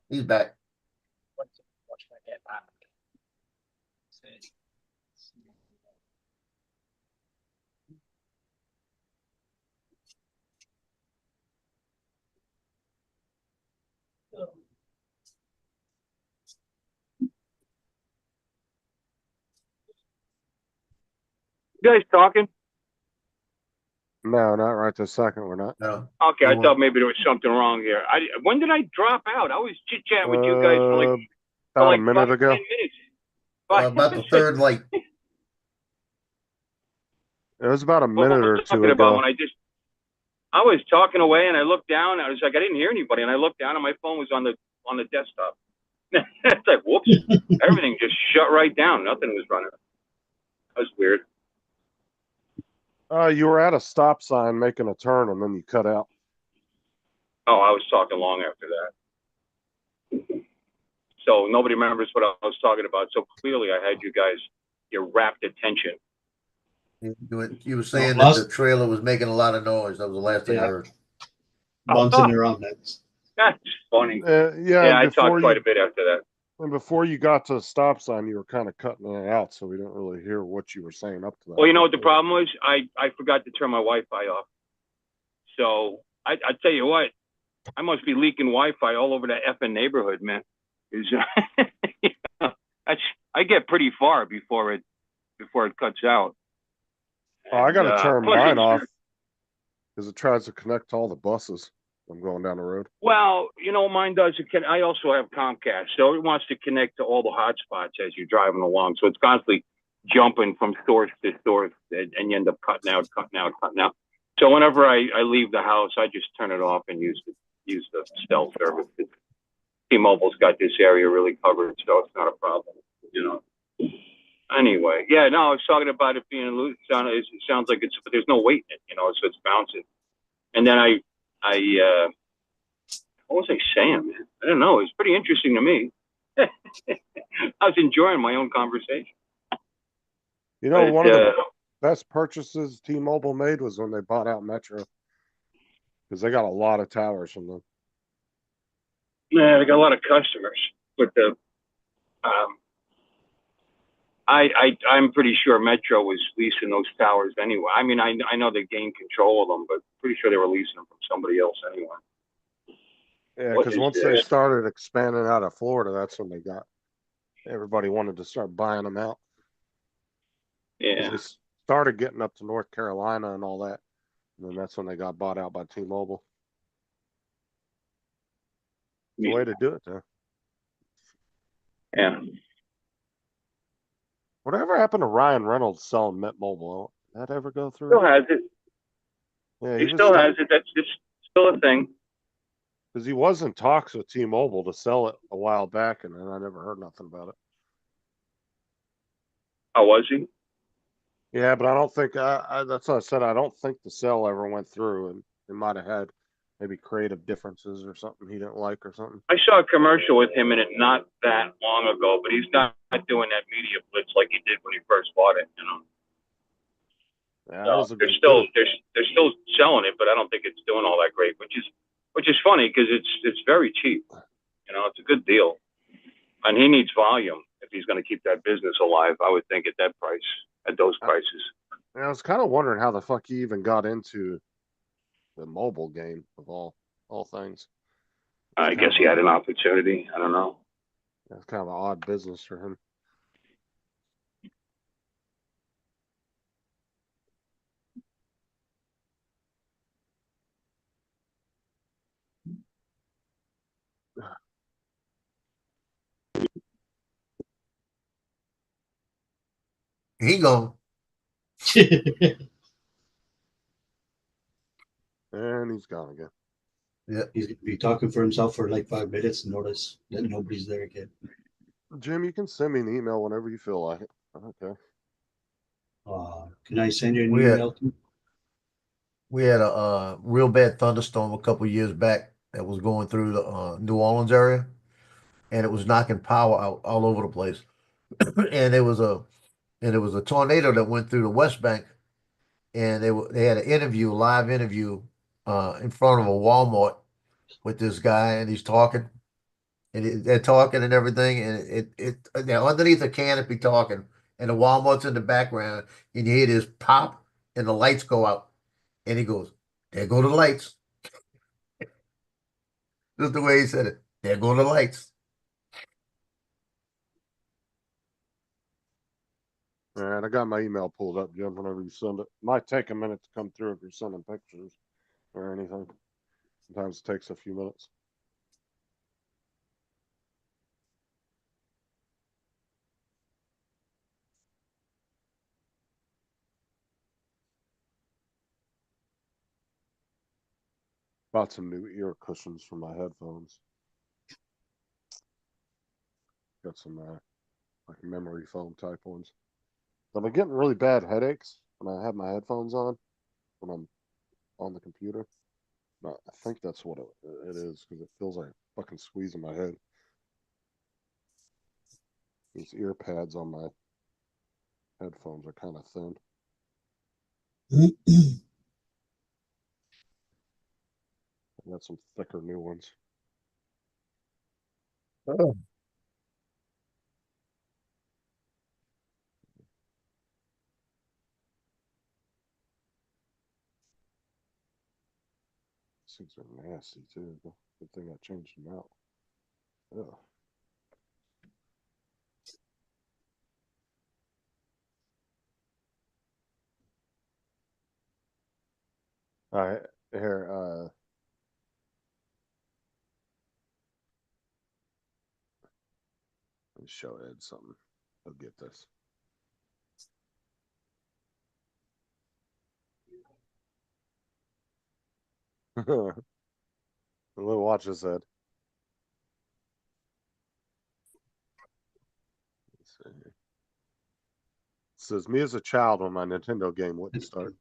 He's back. You guys talking? No, not right this second. We're not. No. Okay, I thought maybe there was something wrong here. When did I drop out? I was chit chatting with you guys for like for About a like minute 5, ago. 10 minutes. Five- About the third light. It was about a What minute was or I two talking about ago. when I was talking away and I looked down. I was like, I didn't hear anybody, and I looked down and my phone was on the desktop. It's like, whoops, everything just shut right down. Nothing was running. That was weird. You were at a stop sign making a turn and then you cut out. Oh, I was talking long after that. So nobody remembers what I was talking about. So clearly I had you guys, your rapt attention. You were saying that last- the trailer was making a lot of noise. That was the last thing I Yeah. heard. Bouncing around. That's That's funny. Yeah, I before talked quite a bit after that. And before you got to the stop sign, you were kind of cutting it out, so we didn't really hear what you were saying up to that. Well, you know what the problem was? I forgot to turn my Wi-Fi off. So I tell you what, I must be leaking Wi-Fi all over that effing neighborhood, man. I get pretty far before it cuts out. Oh, I got to turn plus mine it's- off because it tries to connect to all the buses. I'm going down the road. Well, you know, mine does. I also have Comcast, so it wants to connect to all the hotspots as you're driving along. So it's constantly jumping from source to source, and you end up cutting out. So whenever I leave the house, I just turn it off and use the cell service. T-Mobile's got this area really covered, so it's not a problem, you know. Anyway, yeah, no, I was talking about it being loose. It sounds like but there's no weight in it, you know, so it's bouncing. And then what was I saying, man? I don't know. It's pretty interesting to me. I was enjoying my own conversation. You know, But, one of the best purchases T-Mobile made was when they bought out Metro, because they got a lot of towers from them. Yeah, they got a lot of customers, but I'm pretty sure Metro was leasing those towers anyway. I mean, I know they gained control of them, but pretty sure they were leasing them from somebody else anyway. Yeah, What because is once this? they started expanding out of Florida, that's when everybody wanted to start buying them out. 'Cause Yeah. they started getting up to North Carolina and all that. And then that's when they got bought out by T-Mobile. The way to do it, though. Yeah. Whatever happened to Ryan Reynolds selling Mint Mobile? Did that ever go through? Still has it. Yeah, He still has it. That's just still a thing. Because he was in talks with T-Mobile to sell it a while back, and then I never heard nothing about it. Oh, was he? Yeah, but I don't think that's what I said. I don't think the sale ever went through, and it might have had maybe creative differences or something he didn't like or something. I saw a commercial with him in it not that long ago, but he's not doing that media blitz like he did when he first bought it. You know, Yeah, that so was a they're good still deal. they're still selling it, but I don't think it's doing all that great. Which is funny because it's very cheap. You know, it's a good deal, and he needs volume if he's going to keep that business alive. I would think at that price, at those prices. And I was kind of wondering how the fuck he even got into the mobile game of all things. I guess he had an opportunity. I don't know. It's kind of an odd business for him. He gone. And he's gone again. Yeah. He's gonna be talking for himself for like 5 minutes and notice that nobody's there again. Jim, you can send me an email whenever you feel like it. Okay. Can I send you an We had- email? We had a real bad thunderstorm a couple years back that was going through the New Orleans area, and it was knocking power out all over the place. and it was a tornado that went through the West Bank, and they had a live interview in front of a Walmart with this guy, and he's talking, and they're talking and everything, and they're underneath the canopy talking, and the Walmart's in the background, and you hear this pop, and the lights go out. And he goes, "There go the lights." Just the way he said it. There go the lights. All right, I got my email pulled up, Jim, whenever you send it. Might take a minute to come through if you're sending pictures or anything. Sometimes it takes a few minutes. Bought some new ear cushions for my headphones. Got some like memory foam type ones. I've been getting really bad headaches when I have my headphones on when I'm on the computer. But I think that's what it is because it feels like fucking squeezing my head. These ear pads on my headphones are kind of thin. I got some thicker new ones. Oh. These things are nasty too. Good thing I changed them out. Ugh. All right, here, let me show Ed something. He'll get this. Watch this, Ed. Let's see here. It says, me as a child when my Nintendo game wouldn't start.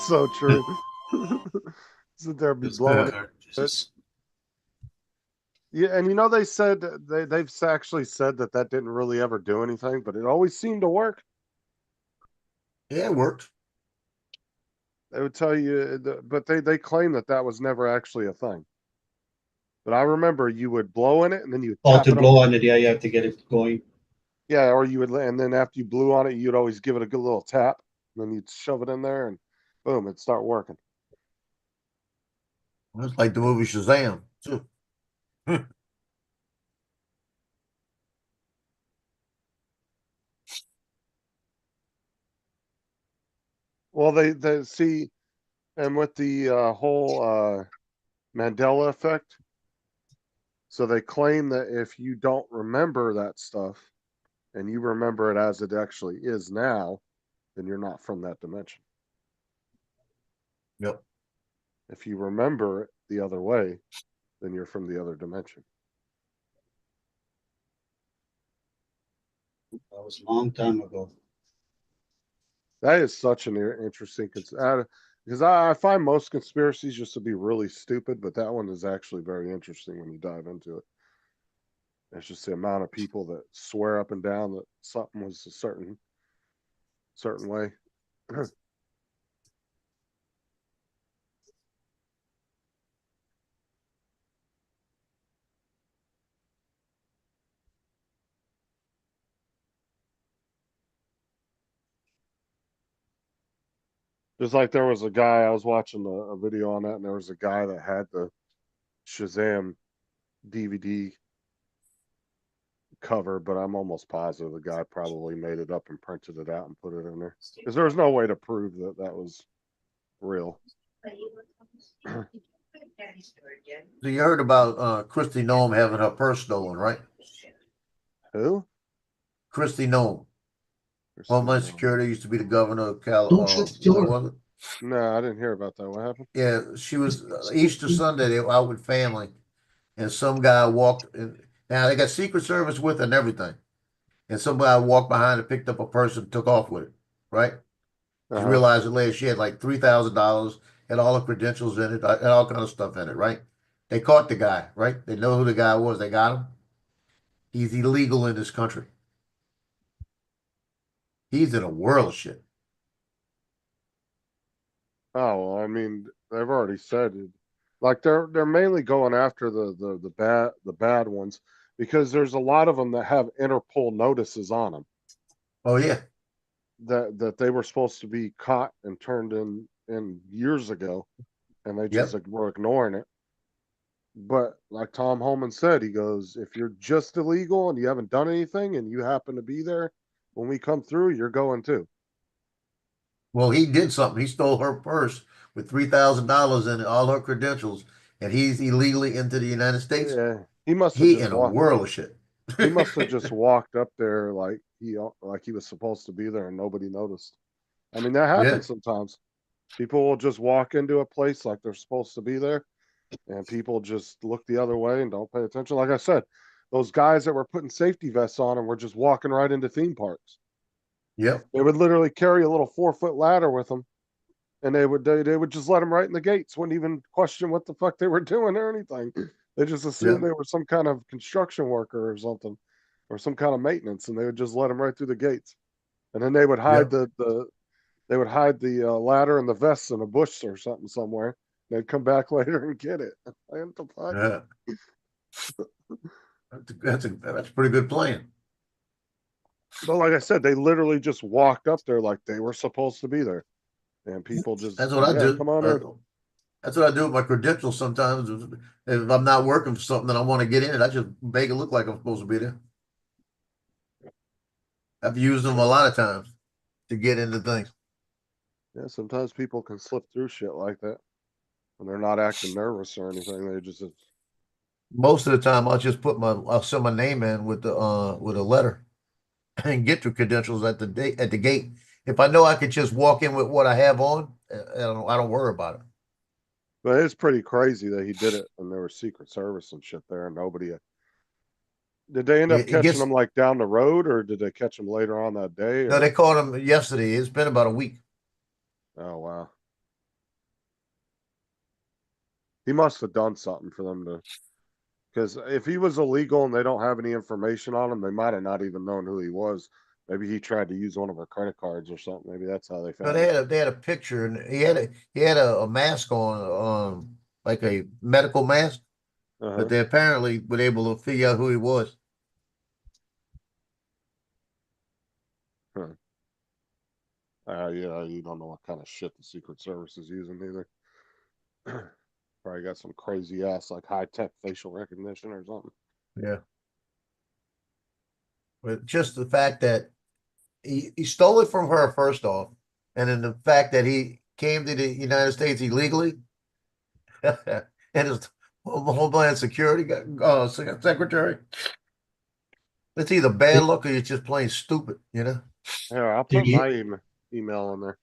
So true. Sit there be blowing it. Yeah, and you know they said they've actually said that didn't really ever do anything, but it always seemed to work. Yeah, it worked. They would tell you, but they claim that was never actually a thing. But I remember you would blow in it, and then you would tap to it blow on it, yeah, you have to get it going. Yeah, or you would, and then after you blew on it, you'd always give it a good little tap, and then you'd shove it in there, and boom, it'd start working. It's like the movie Shazam, too. Well, they see, and with the whole Mandela effect, so they claim that if you don't remember that stuff, and you remember it as it actually is now, then you're not from that dimension. Yep. If you remember it the other way, then you're from the other dimension. That was a long time ago. That is such an interesting because I find most conspiracies just to be really stupid, but that one is actually very interesting when you dive into it. It's just the amount of people that swear up and down that something was a certain way. Just like there was a guy, I was watching a video on that, and there was a guy that had the Shazam DVD cover, but I'm almost positive the guy probably made it up and printed it out and put it in there because there was no way to prove that was real. So you heard about Kristi Noem having her purse stolen, right? Who? Kristi Noem. Homeland Security used to be the governor of California. No, I didn't hear about that. What happened? Yeah, she was Easter Sunday. They were out with family, and some guy walked in. Now they got Secret Service with her and everything, and some guy walked behind and picked up a purse and took off with it. Right? She realized it later she had like $3,000, had all her credentials in it, had all kind of stuff in it. Right? They caught the guy. Right? They know who the guy was. They got him. He's illegal in this country. He's in a world of shit. Oh, well, I mean, they've already said it. Like they're mainly going after the bad ones because there's a lot of them that have Interpol notices on them. Oh yeah. That they were supposed to be caught and turned in years ago, and they just were ignoring it. But like Tom Homan said, he goes, if you're just illegal and you haven't done anything and you happen to be there when we come through, you're going too. Well, he did something. He stole her purse with $3,000 in it, all her credentials, and he's illegally into the United States. Yeah, he must. He in a world of shit. He must have just walked up there like he was supposed to be there and nobody noticed. I mean, that happens sometimes. People will just walk into a place like they're supposed to be there, and people just look the other way and don't pay attention. Like I said, those guys that were putting safety vests on and were just walking right into theme parks. Yep. They would literally carry a little 4-foot ladder with them, and they would just let them right in the gates. Wouldn't even question what the fuck they were doing or anything. They just assumed they were some kind of construction worker or something, or some kind of maintenance, and they would just let them right through the gates. And then they would hide the ladder and the vests in a bush or something somewhere. They'd come back later and get it. What the fuck? Yeah. That's a pretty good plan. But like I said, they literally just walked up there like they were supposed to be there, and people just That's what I do. Come on in. That's what I do with my credentials sometimes. If I'm not working for something that I want to get in it, I just make it look like I'm supposed to be there. I've used them a lot of times to get into things. Yeah, sometimes people can slip through shit like that when they're not acting nervous or anything. They just Most of the time, I'll send my name in with a letter and get the credentials at the gate. If I know I could just walk in with what I have on, I don't worry about it. But it's pretty crazy that he did it when there was Secret Service and shit there, and nobody. Did they end up catching him like down the road, or did they catch him later on that day? No, they caught him yesterday. It's been about a week. Oh wow. He must have done something for them to, because if he was illegal and they don't have any information on him, they might have not even known who he was. Maybe he tried to use one of her credit cards or something. Maybe that's how they found. No, they had a picture, and he had a mask on, like a medical mask, but they apparently were able to figure out who he was. Yeah, you don't know what kind of shit the Secret Service is using either. Probably got some crazy ass like high tech facial recognition or something. Yeah. But just the fact that he stole it from her first off, and then the fact that he came to the United States illegally, and his Homeland Security secretary. It's either bad luck or you're just plain stupid, you know. Yeah, I'll put my email in there.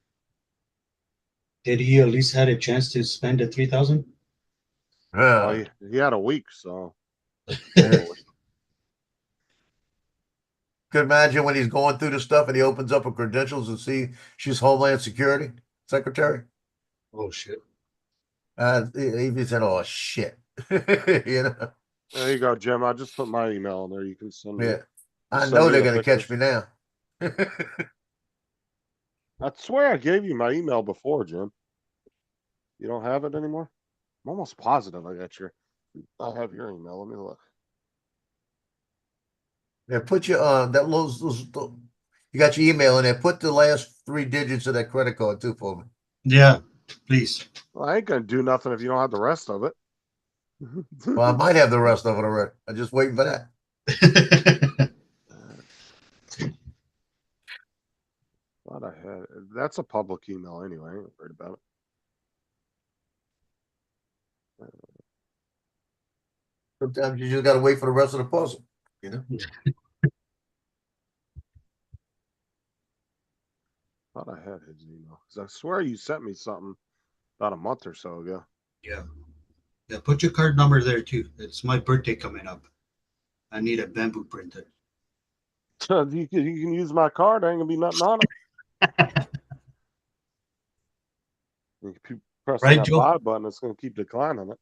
Did he at least had a chance to spend the 3,000? Well, he had a week, so. Could imagine when he's going through the stuff and he opens up her credentials and see she's Homeland Security secretary. Oh shit! He said, "Oh shit," you know. There you go, Jim. I just put my email in there. You can send me. Yeah, I know they're gonna catch me now. I swear I gave you my email before, Jim. You don't have it anymore? I'm almost positive I have your email. Let me look. Yeah, put your you got your email in there. Put the last 3 digits of that credit card too for me. Yeah, please. Well, I ain't gonna do nothing if you don't have the rest of it. Well, I might have the rest of it already. I'm just waiting for that. Thought I had it. That's a public email anyway. I ain't worried about it. Sometimes you just got to wait for the rest of the puzzle, you know. Thought I had his email because I swear you sent me something about a month or so ago. Yeah. Yeah, put your card number there too. It's my birthday coming up. I need a bamboo printer. You can use my card. There ain't gonna be nothing on it. You keep pressing that buy button, it's gonna keep declining it.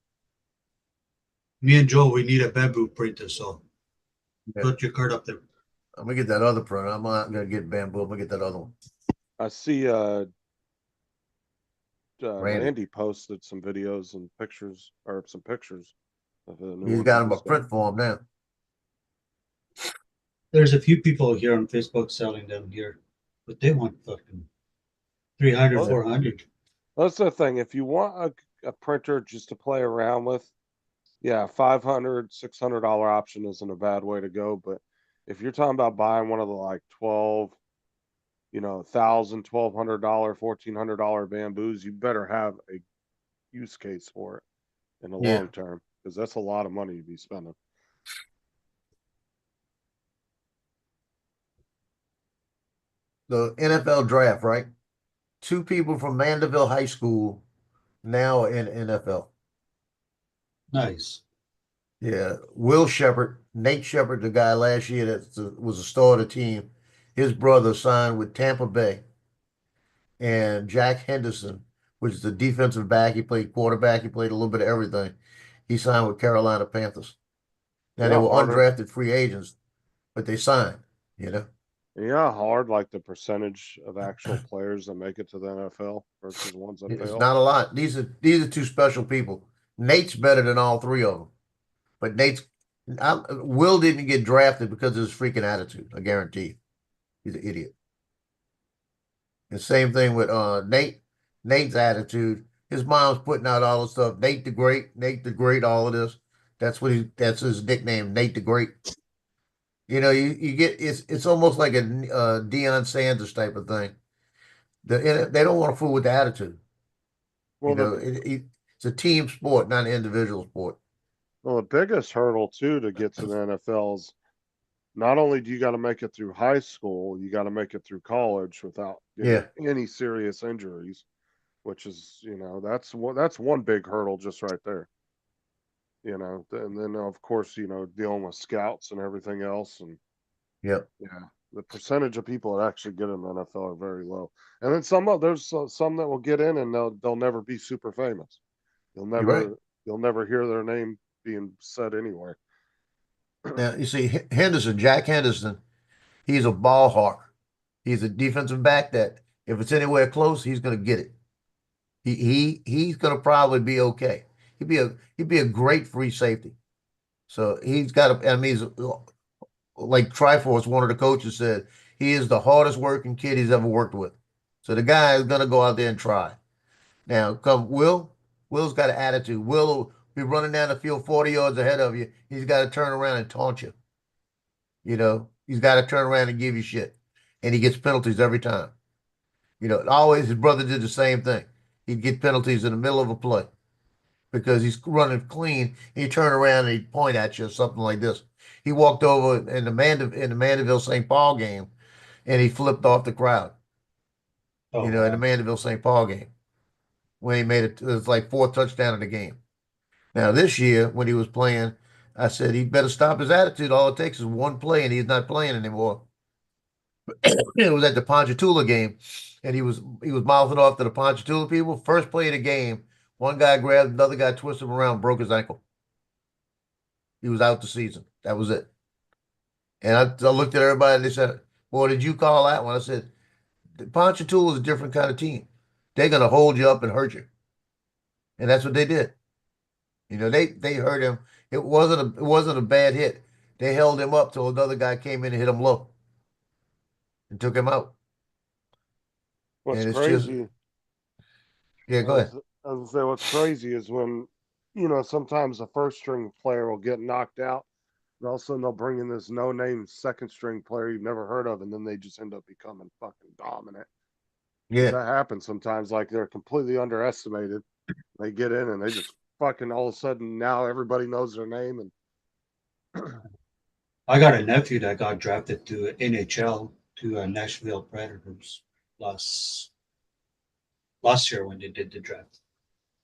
Me and Joe, we need a bamboo printer, so put your card up there. I'm gonna get that other printer. I'm not gonna get bamboo. I'm gonna get that other one. I see Randy posted some videos and pictures, or some pictures of the new. He's got him a print for him now. There's a few people here on Facebook selling them here, but they want fucking 300, 400. That's the thing. If you want a printer just to play around with, yeah, $500, $600 option isn't a bad way to go. But if you're talking about buying one of the like $1,000, $1,200, $1,400 bamboos, you better have a use case for it in the long term, because that's a lot of money to be spending. the NFL draft, right? 2 people from Mandeville High School now are in NFL. Nice. Yeah, Will Shepard, Nate Shepard, the guy last year that was a star of the team, his brother signed with Tampa Bay, and Jack Henderson, which is the defensive back. He played quarterback. He played a little bit of everything. He signed with Carolina Panthers. Now they Yeah, were harder. undrafted free agents, but they signed. You know, Yeah, hard like the percentage of actual players that make it to the NFL versus ones that it's fail. not a lot. These are 2 special people. Nate's better than all 3 of them, but Will didn't get drafted because of his freaking attitude. I guarantee you, he's an idiot. The same thing with Nate. Nate's attitude. His mom's putting out all the stuff. Nate the Great, all of this. That's his nickname, Nate the Great. You know, you get it's almost like a Deion Sanders type of thing. They don't want to fool with the attitude. Well, You know, it's a team sport, not an individual sport. Well, the biggest hurdle too to get to the NFL is not only do you got to make it through high school, you got to make it through college without any serious injuries, which is, that's one big hurdle just right there. And then of course, dealing with scouts and everything else, and yeah, the percentage of people that actually get in the NFL are very low. And then there's some that will get in and they'll never be super famous. You'll never hear their name being said anywhere. Now you see Jack Henderson, he's a ball hawk. He's a defensive back that if it's anywhere close, he's going to get it. He's going to probably be okay. He'd be a great free safety. So he's got he's like Triforce, one of the coaches said, he is the hardest working kid he's ever worked with. So the guy is going to go out there and try. Now come Will's got an attitude. Will will be running down the field 40 yards ahead of you. He's got to turn around and taunt you. He's got to turn around and give you shit. And he gets penalties every time. Always his brother did the same thing. He'd get penalties in the middle of a play because he's running clean. He'd turn around and he'd point at you or something like this. He walked over in the Mandeville St. Paul game and he flipped off the crowd. In the Mandeville St. Paul game. When he made it was like 4th touchdown in the game. Now this year, when he was playing, I said he better stop his attitude. All it takes is one play and he's not playing anymore. It was at the Ponchatoula game, and he was mouthing off to the Ponchatoula people. First play of the game, one guy grabbed another guy, twisted him around, broke his ankle. He was out the season. That was it. And I looked at everybody and they said, "Well, did you call that one?" I said, "Ponchatoula is a different kind of team. They're gonna hold you up and hurt you." And that's what they did. They hurt him. It wasn't a bad hit. They held him up till another guy came in and hit him low and took him out. What's crazy? Yeah, go ahead. I was gonna say what's crazy is when, sometimes a first string player will get knocked out, and all of a sudden they'll bring in this no-name second string player you've never heard of, and then they just end up becoming fucking dominant. Yeah, that happens sometimes. Like they're completely underestimated. They get in and they just fucking all of a sudden now everybody knows their name. And I got a nephew that got drafted to NHL to Nashville Predators last year when they did the draft.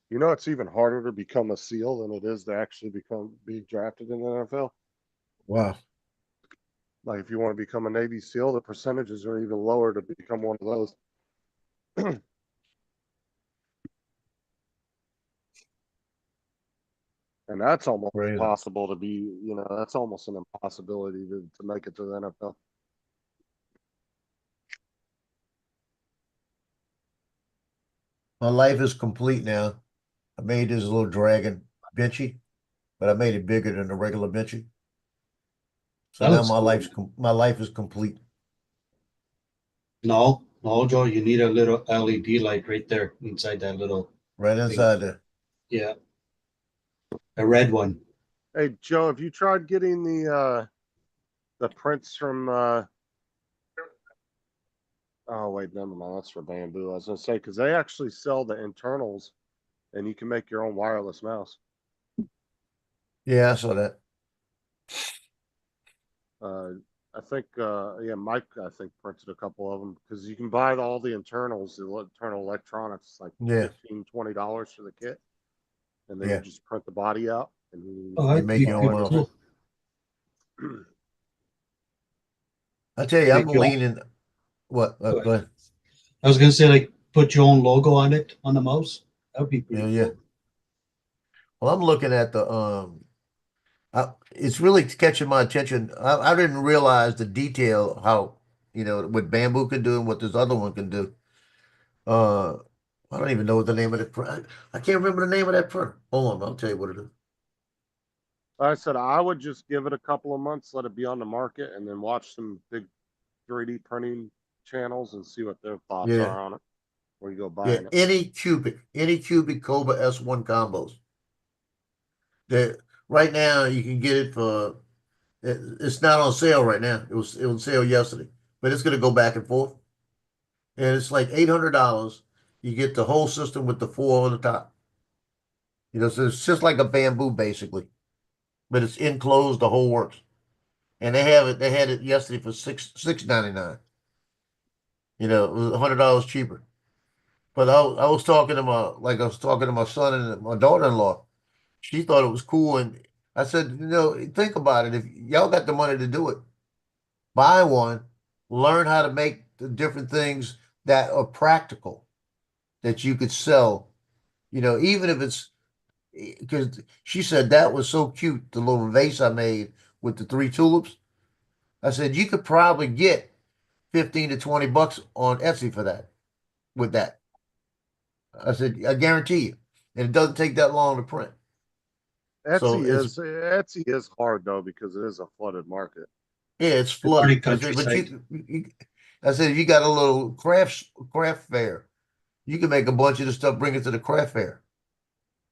It's even harder to become a SEAL than it is to actually be drafted in the NFL. Wow. Like if you want to become a Navy SEAL, the percentages are even lower to become one of those. And that's almost impossible to be, that's almost an impossibility to make it to the NFL. My life is complete now. I made this little dragon Benchy, but I made it bigger than the regular Benchy. So now my life is complete. No, Joe, you need a little LED light right there inside that little. Right inside there. Yeah. A red one. Hey, Joe, have you tried getting the prints from oh wait, never mind. That's for Bamboo. I was gonna say because they actually sell the internals, and you can make your own wireless mouse. Yeah, I saw that. I think, yeah, Mike, I think printed a couple of them because you can buy all the internals, the internal electronics, like Yeah. $15-20 for the kit. And then Yeah. you just print the body out and Oh, You that'd make be your own pretty model. cool. I tell you, I'm Make your own- leaning. What? Go Go ahead. I was gonna say, like, put your own logo on it on the mouse. That'd be pretty Yeah, cool. Well, I'm looking at the it's really catching my attention. I didn't realize the detail how what bamboo can do and what this other one can do. Uh, I don't even know what the name of the print. I can't remember the name of that printer. Hold on, I'll tell you what it is. I said I would just give it a couple of months, let it be on the market, and then watch some big 3D printing channels and see what their thoughts Yeah. are on it. Where you go Yeah, buying it. any cubic Cobra S1 combos. That right now you can get it for. It's not on sale right now. It was on sale yesterday, but it's going to go back and forth, and it's like $800. You get the whole system with the four on the top. So it's just like a bamboo basically, but it's enclosed. The whole works, and they have it. They had it yesterday for $6.99. It was $100 cheaper. But I was talking to my son and my daughter-in-law. She thought it was cool, and I said, think about it. If y'all got the money to do it, buy one, learn how to make the different things that are practical that you could sell. Even if it's because she said that was so cute, the little vase I made with the 3 tulips. I said you could probably get $15 to $20 on Etsy for that. With that, I said I guarantee you, and it doesn't take that long to print. So Etsy is hard though because it is a flooded market. Yeah, it's flooded. I said, but I said, if you got a little craft fair, you can make a bunch of the stuff, bring it to the craft fair,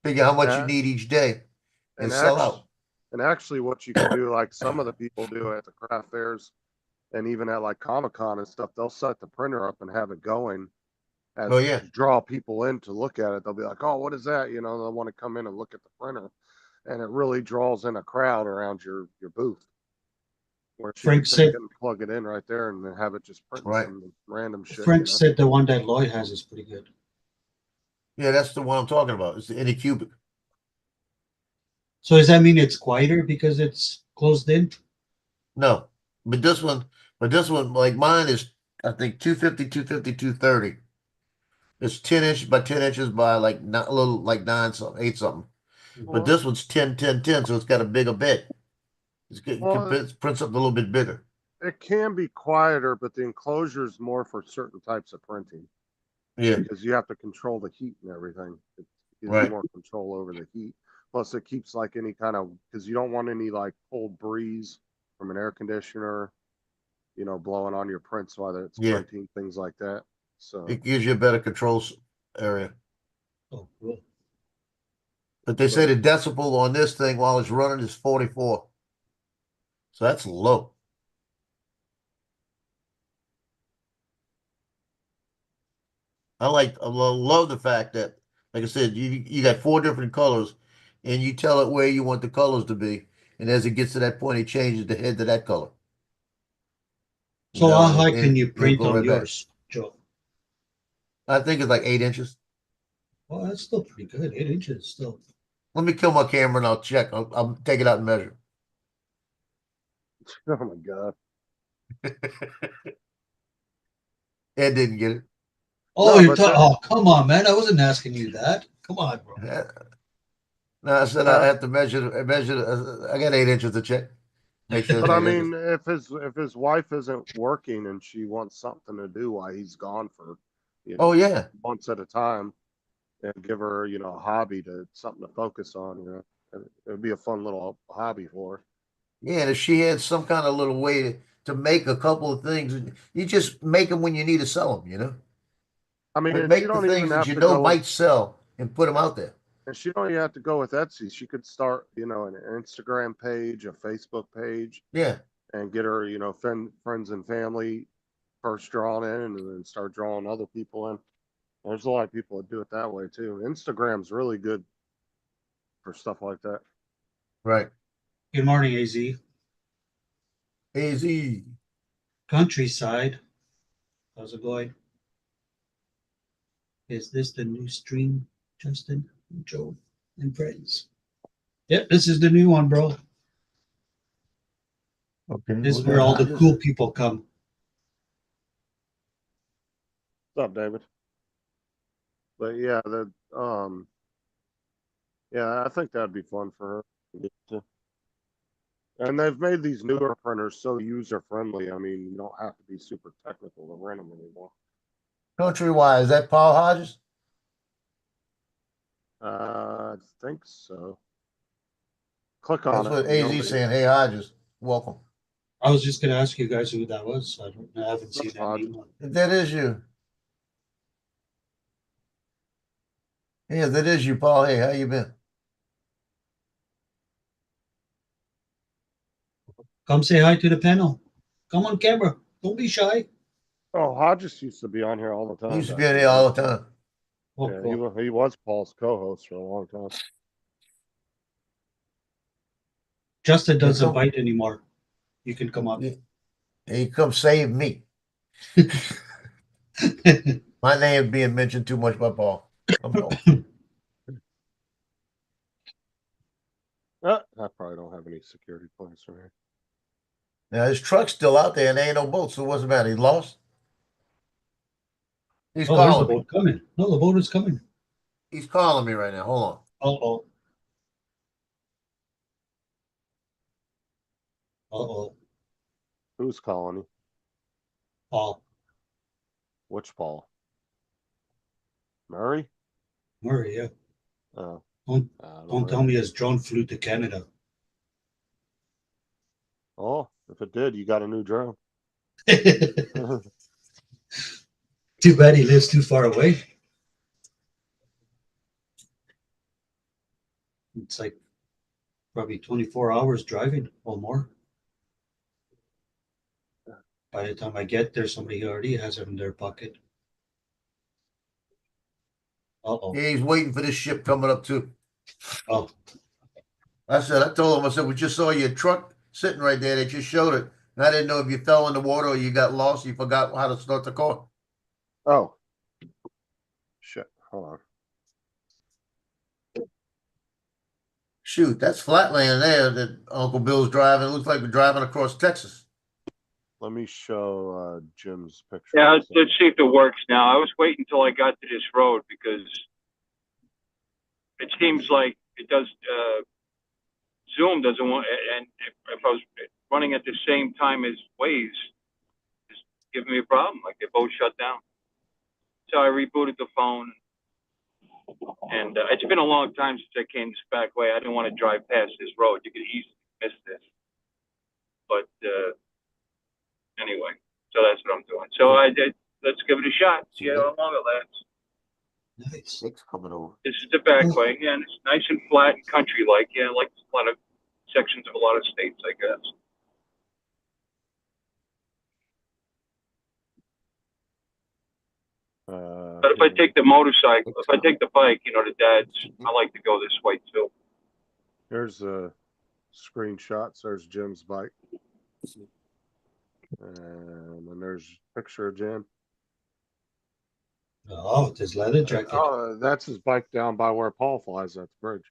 figure how much you need each day, and sell out. And actually, what you can do, like some of the people do at the craft fairs, and even at like Comic-Con and stuff, they'll set the printer up and have it going as to draw people in to look at it. They'll be like, "Oh, what is that?" They'll want to come in and look at the printer, and it really draws in a crowd around your booth. Where Frank said, and plug it in right there and then have it just print some random shit. Frank said the one that Lloyd has is pretty good. Yeah, that's the one I'm talking about. It's the Anycubic. So does that mean it's quieter because it's closed in? No, but this one, like mine is, I think 250, 250, 230. It's 10 inches by 10 inches by like not a little like 9 something, 8 something. But this one's 10, 10, 10, so it's got a bigger bed. It prints up a little bit bigger. It can be quieter, but the enclosure is more for certain types of printing. Yeah. Because you have to control the heat and everything. It gives you more control over the heat. Plus, it keeps like any kind of, because you don't want any like cold breeze from an air conditioner, blowing on your prints while it's printing, things like that. So it gives you a better control area. Oh, cool. But they say the decibel on this thing while it's running is 44. So that's low. I love the fact that, like I said, you got 4 different colors, and you tell it where you want the colors to be, and as it gets to that point, it changes the head to that color. So how high can you print on yours, Joe? I think it's like 8 inches. Well, that's still pretty good. 8 inches still. Let me kill my camera and I'll check. I'll take it out and measure. Oh my God. Ed didn't get it. Oh, oh, come on, man. I wasn't asking you that. Come on, bro. No, I said I have to measure. I got 8 inches to check. Make sure. But I mean, if his wife isn't working and she wants something to do while he's gone for, months at a time, and give her, a hobby something to focus on, it would be a fun little hobby for her. Yeah, and if she had some kind of little way to make a couple of things, you just make them when you need to sell them, I mean, like make the things that might sell and put them out there. And she don't even have to go with Etsy. She could start, an Instagram page, a Facebook page. Yeah. And get her, friends and family first drawn in and then start drawing other people in. There's a lot of people that do it that way too. Instagram's really good for stuff like that. Right. Good morning, AZ. AZ. Countryside. How's it going? Is this the new stream, Justin, Joe, and friends? Yep, this is the new one, bro. Okay. This is where all the cool people come. What's up, David? But yeah, yeah, I think that'd be fun for her to get to. And they've made these newer printers so user friendly. I mean, you don't have to be super technical to rent them anymore. Countrywide, is that Paul Hodges? I think so. Click on That's it. what and you'll AZ see. saying. Hey, Hodges, welcome. I was just gonna ask you guys who that was. I haven't seen that name. That is you. Yeah, that is you, Paul. Hey, how you been? Come say hi to the panel. Come on camera. Don't be shy. Oh, Hodges used to be on here all the time. He used to back be in then. here all the time. Oh, Yeah, cool. he was Paul's co-host for a long time. Justin doesn't come- bite anymore. You can come up. He come save me. My name being mentioned too much by Paul. I'm home. I probably don't have any security plans from here. Now his truck's still out there and there ain't no boat, so what's the matter? He lost? He's Oh, there's a calling me. boat coming. No, the boat is coming. He's calling me right now. Hold on. Uh-oh. Uh-oh. Who's calling you? Paul. Which Paul? Murray? Murray, yeah. Oh, Don't tell me his drone flew to Canada. Oh, if it did, you got a new drone. Too bad he lives too far away. It's like probably 24 hours driving or more. By the time I get there, somebody already has it in their pocket. Uh-oh. Yeah, he's waiting for this ship coming up too. Oh. I told him, I said, we just saw your truck sitting right there. They just showed it. And I didn't know if you fell in the water or you got lost. You forgot how to start the car. Oh. Shit. Hold on. Shoot, that's flatland there that Uncle Bill's driving. It looks like we're driving across Texas. Let me show Jim's picture. Yeah, let's see if it works now. I was waiting until I got to this road because it seems like it does. Zoom doesn't want, and if I was running at the same time as Waze, it's giving me a problem. Like they both shut down. So I rebooted the phone, and it's been a long time since I came this back way. I didn't want to drive past this road. You could easily miss this, but anyway, so that's what I'm doing. So I did. Let's give it a shot. See how long it lasts. Nice. Six coming over. This is the back way. Yeah, and it's nice and flat and country-like. Yeah, like a lot of sections of a lot of states, I guess. But if I take the motorcycle, if I take the bike, you know, the dads, I like to go this way too. Here's screenshots. There's Jim's bike. And then there's a picture of Jim. Oh, with his leather jacket. Oh, that's his bike down by where Paul flies at the bridge.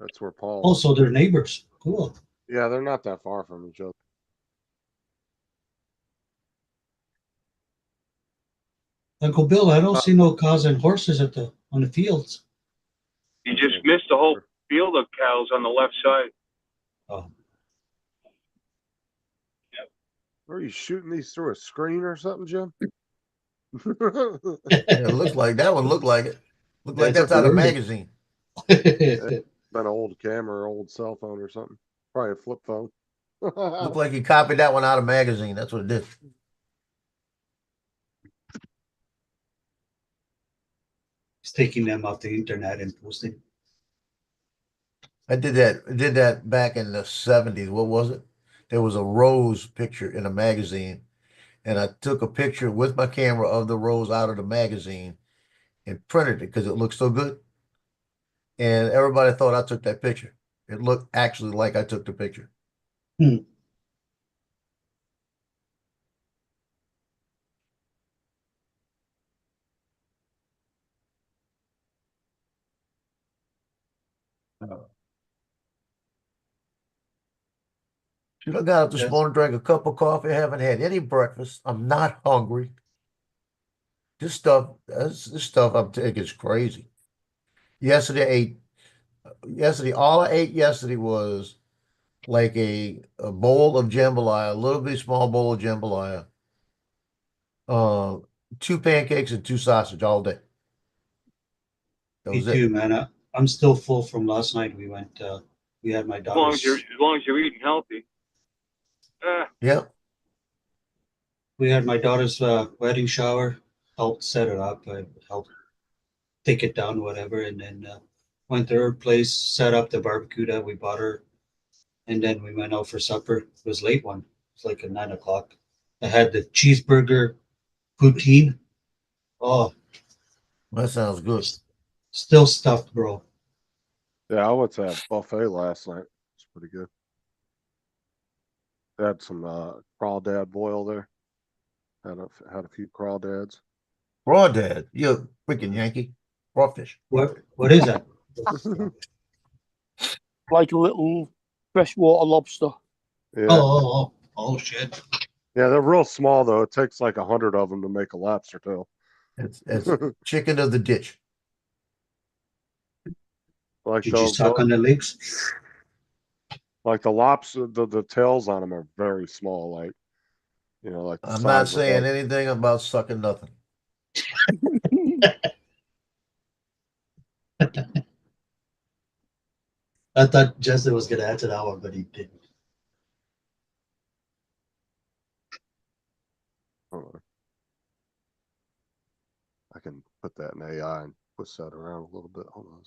That's where Paul. Also, they're neighbors. Cool. Yeah, they're not that far from each other. Uncle Bill, I don't see no cows and horses on the fields. You just missed the whole field of cows on the left side. Oh. Are you shooting these through a screen or something, Jim? It looks like that one. Looked like it. Looked like that's out of a magazine. Been an old camera, old cell phone or something. Probably a flip phone. Looked like he copied that one out of a magazine. That's what it did. He's taking them off the internet and posting. I did that back in the 70s. What was it? There was a rose picture in a magazine, and I took a picture with my camera of the rose out of the magazine and printed it because it looked so good. And everybody thought I took that picture. It looked actually like I took the picture. I got up this morning, drank a cup of coffee, haven't had any breakfast. I'm not hungry. This stuff I'm taking is crazy. Yesterday, all I ate yesterday was like a bowl of jambalaya, a little bit small bowl of jambalaya, 2 pancakes and 2 sausage all day. That Me was too, it. man. I'm still full from last night. We went. We had my As long as daughter's. you're eating healthy. Yeah. We had my daughter's wedding shower. Helped set it up. I helped take it down, whatever, and then went to her place, set up the barbecue that we bought her, and then we went out for supper. It was a late one. It's like at 9 o'clock. I had the cheeseburger poutine. Oh, That sounds good. Still stuffed, bro. Yeah, I went to a buffet last night. It's pretty good. They had some crawdad boil there. Had a few crawdads. Crawdad, you freaking Yankee. Crawfish. What is that? Like a little freshwater lobster. Yeah. Oh, shit. Yeah, they're real small though. It takes like 100 of them to make a lobster tail. It's chicken of the ditch. Like Did you suck on the legs? Like the lobster, the tails on them are very small. Like, like the I'm not size of, saying like, anything about sucking nothing. I thought Justin was gonna answer that one, but he didn't. I can put that in AI and push that around a little bit. Hold on.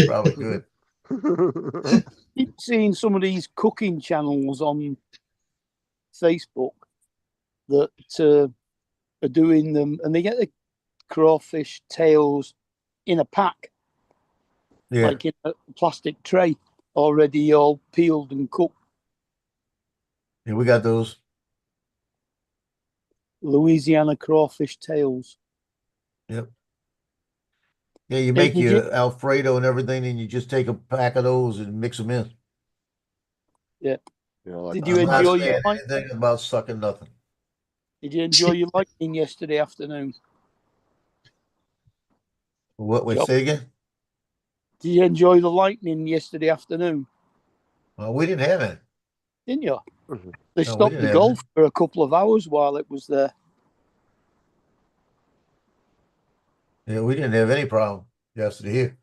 Probably good. Keep seeing some of these cooking channels on Facebook that are doing them, and they get the crawfish tails in a pack, like in a plastic tray, already all peeled and cooked. Yeah, we got those. Louisiana crawfish tails. Yep. Yeah, you make your Alfredo and everything, and you just take a pack of those and mix them in. Yeah. Like Did you enjoy your anything about sucking nothing? Did you enjoy your lightning yesterday afternoon? What? Wait, say again? Did you enjoy the lightning yesterday afternoon? We didn't have any. Didn't you? Mm-hmm. They No, we stopped didn't the have golf for a couple of hours while it was there. Yeah, we didn't have any problem yesterday here.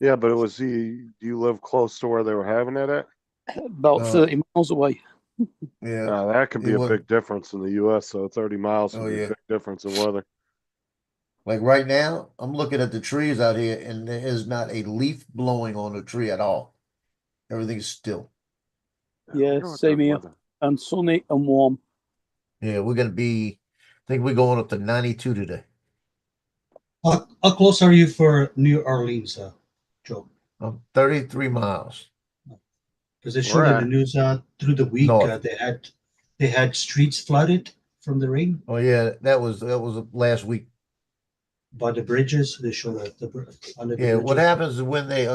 Yeah, but it was do you live close to where they were having it at? About 30 miles away. Yeah. That can be a big difference in the US. So 30 miles can be a big difference in weather. Like right now, I'm looking at the trees out here, and there is not a leaf blowing on the tree at all. Everything's still. Yeah, same here. And sunny and warm. Yeah, we're gonna be. I think we're going up to 92 today. How close are you for New Orleans, Joe? 33 miles. Because they showed in the news through the week they had streets flooded from the rain. Oh yeah, that was last week. By the bridges, they showed that under the Yeah, what bridges. happens is when they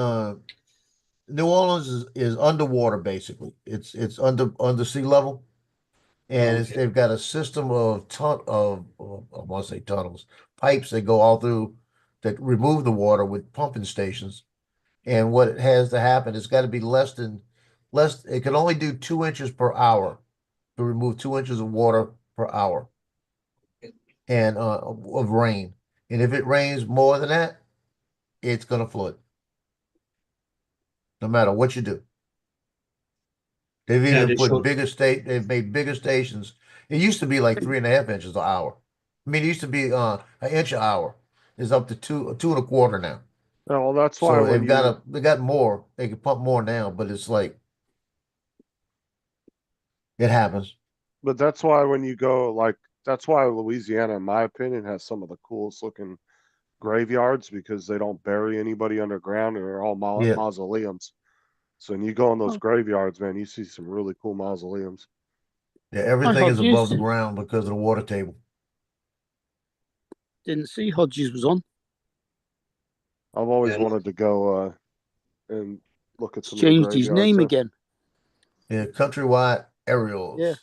New Orleans is underwater basically. It's under sea level, and they've got a system of I want to say tunnels, pipes that go all through that remove the water with pumping stations. And what has to happen, it's got to be less. It can only do 2 inches per hour to remove 2 inches of water per hour, and of rain. And if it rains more than that, it's gonna flood. No matter what you do. They've even put they've made bigger stations. It used to be like 3.5 inches an hour. I mean, it used to be an inch an hour. It's up to two and a quarter now. Oh, well, that's why So they got more. They can pump more now, but it's like it happens. But that's why when you go that's why Louisiana, in my opinion, has some of the coolest looking graveyards because they don't bury anybody underground, and they're all Yeah. mausoleums. So when you go in those Oh. graveyards, man, you see some really cool mausoleums. Yeah, everything is Hodges above the ground because of the water table. didn't see Hodges was on. I've always Yeah. wanted to go and look at He's some of the changed his graveyards name there. again. Yeah, countrywide aerials. Yeah.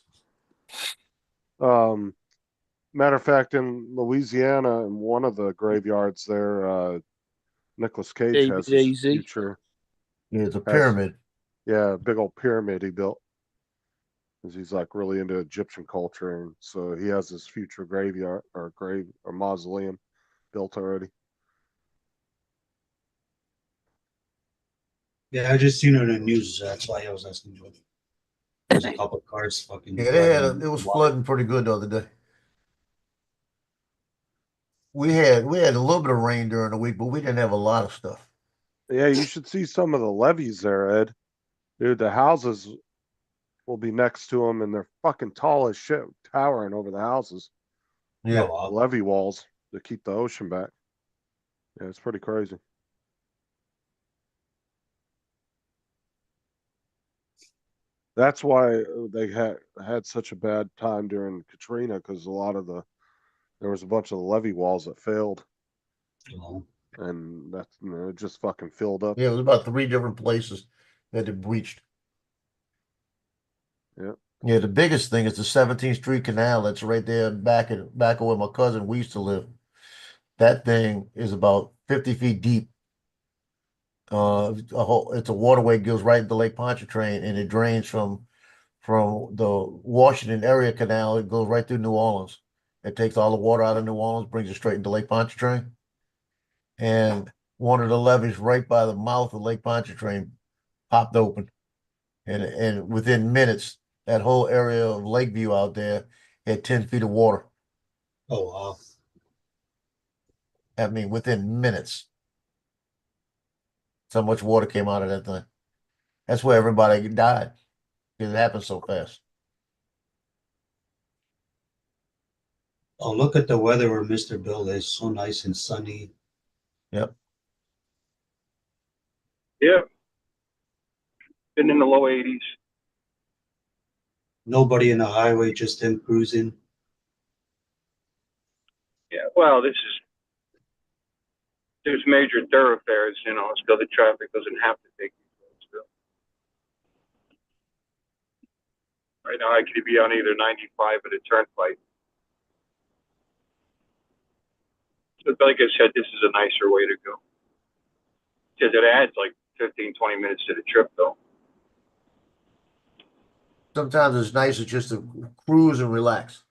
Matter of fact, in Louisiana, in one of the graveyards there, Nicolas Cage David has his AZ. future. Yeah, it's a Has- pyramid. Yeah, big old pyramid he built. Because he's like really into Egyptian culture, and so he has his future graveyard or mausoleum built already. Yeah, I just seen it on the news. That's why I was asking you. There's a couple cars fucking. Yeah, they had driving it was water. flooding pretty good the other day. We had a little bit of rain during the week, but we didn't have a lot of stuff. Yeah, you should see some of the levees there, Ed. Dude, the houses will be next to them, and they're fucking tall as shit, towering over the houses. Yeah. Oh, The wow. levee walls to keep the ocean back. Yeah, it's pretty crazy. That's why they had such a bad time during Katrina, because there was a bunch of the levee walls that failed, Oh. and it just fucking filled up. Yeah, it was about 3 different places that had breached. Yeah. Yeah, the biggest thing is the 17th Street Canal that's right there back of where my cousin we used to live. That thing is about 50 feet deep. It's a waterway goes right into Lake Pontchartrain, and it drains from the Washington area canal. It goes right through New Orleans. It takes all the water out of New Orleans, brings it straight into Lake Pontchartrain. And one of the levees right by the mouth of Lake Pontchartrain popped open, and within minutes, that whole area of Lakeview out there had 10 feet of water. Oh, wow. I mean, within minutes. So much water came out of that thing. That's where everybody died because it happened so fast. Oh, look at the weather where Mr. Bill is. So nice and sunny. Yep. Yeah. Been in the low 80s. Nobody in the highway, just him cruising. Yeah, well, there's major thoroughfares, so the traffic doesn't have to take these roads still. Right now, I could be on either 95 or the turnpike. So, like I said, this is a nicer way to go. Because it adds like 15, 20 minutes to the trip, though. Sometimes it's nicer just to cruise and relax.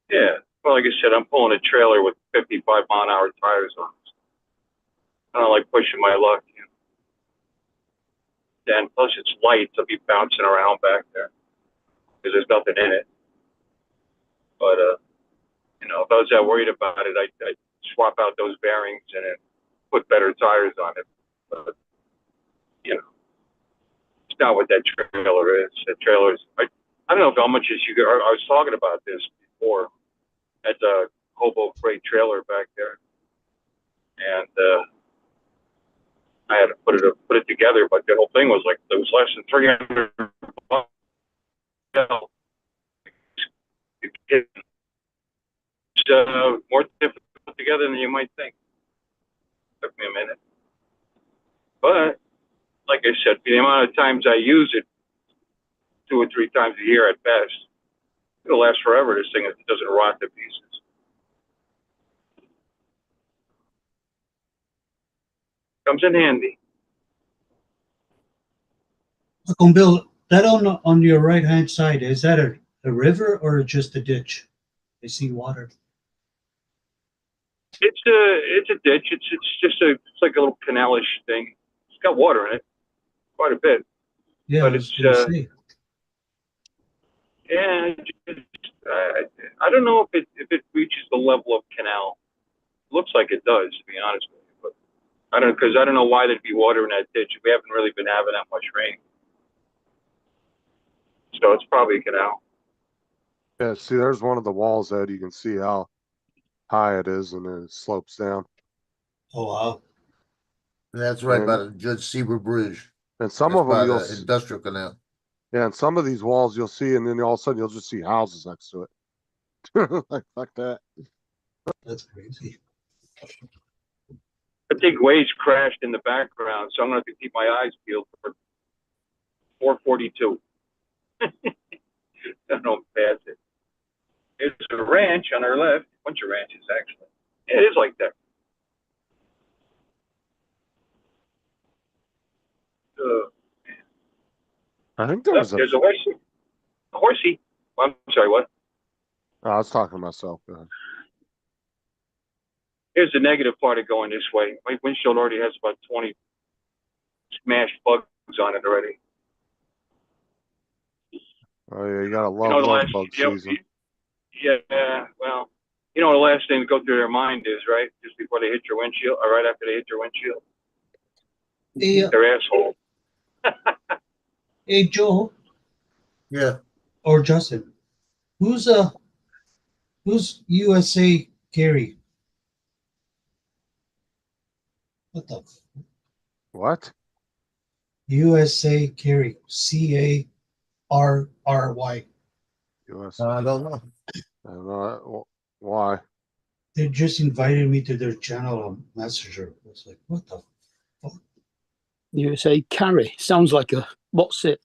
Yeah, well, like I said, I'm pulling a trailer with 55-mile-an-hour tires on it. I don't like pushing my luck. And plus, it's light, so I'll be bouncing around back there because there's nothing in it. But if I was that worried about it, I'd swap out those bearings and then put better tires on it. But it's not what that trailer is. That trailer is. I don't know how much is you. I was talking about this before at the Hobo Freight trailer back there, and I had to put it together. But the whole thing was like it was less than $300. It's more difficult together than you might think. Took me a minute, but like I said, the amount of times I use it, 2 or 3 times a year at best, it'll last forever. This thing, it doesn't rot to pieces. Comes in handy. Uncle Bill, that on your right hand side, is that a river or just a ditch? I see water. It's a ditch. It's like a little canalish thing. It's got water in it, quite a bit. Yeah, but I was gonna say. Yeah, I don't know if it reaches the level of canal. Looks like it does, to be honest with you. But I don't know why there'd be water in that ditch. We haven't really been having that much rain, so it's probably a canal. Yeah, see, there's one of the walls, Ed. You can see how high it is, and then it slopes down. Oh wow. That's right And- by the Judge Seaver Bridge. And some That's of them by you'll the industrial canal. yeah, and some of these walls you'll see, and then all of a sudden you'll just see houses next to it. Like fuck that. That's crazy. I think waves crashed in the background, so I'm going to have to keep my eyes peeled for 442. I don't pass it. There's a ranch on our left, a bunch of ranches actually. Yeah, it is like that. I think there was There's a horsey. A horsey. I'm sorry, what? I was talking to myself. Go ahead. Here's the negative part of going this way. My windshield already has about 20 smashed bugs on it already. Oh yeah, you gotta love the last, bug season. Yeah, well, the last thing to go through their mind is, right, just before they hit your windshield, or right after they hit your windshield, Hey, they're assholes. hey Joe Yeah. or Justin, who's USA Carry? What the What? USA Carry? CARRY. US. I don't know. I don't know why. They just invited me to their channel on Messenger. I was like, what the fuck? You say carry. Sounds like what's it?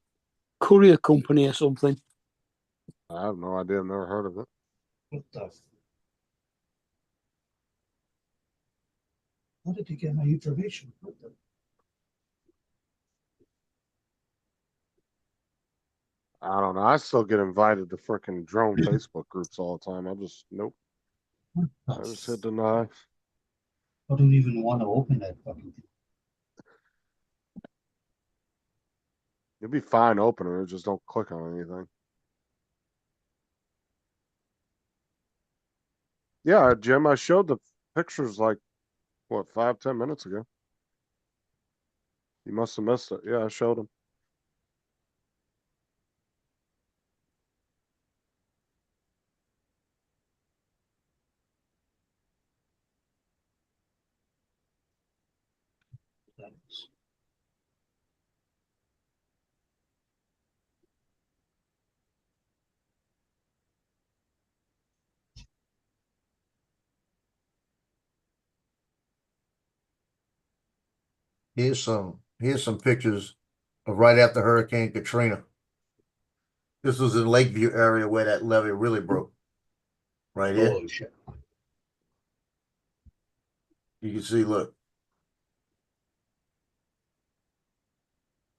Courier company or something. I have no idea. I've never heard of it. What the? How did you get my information? What the? I don't know. I still get invited to freaking drone Facebook groups all the time. I just nope. I just hit deny. I don't even want to open that fucking thing. You'll be fine opening it. Just don't click on anything. Yeah, Jim, I showed the pictures like what 5-10 minutes ago. You must have missed it. Yeah, I showed them. Here's some pictures of right after Hurricane Katrina. This was in Lakeview area where that levee really broke. Right here. Holy shit. You can see, look.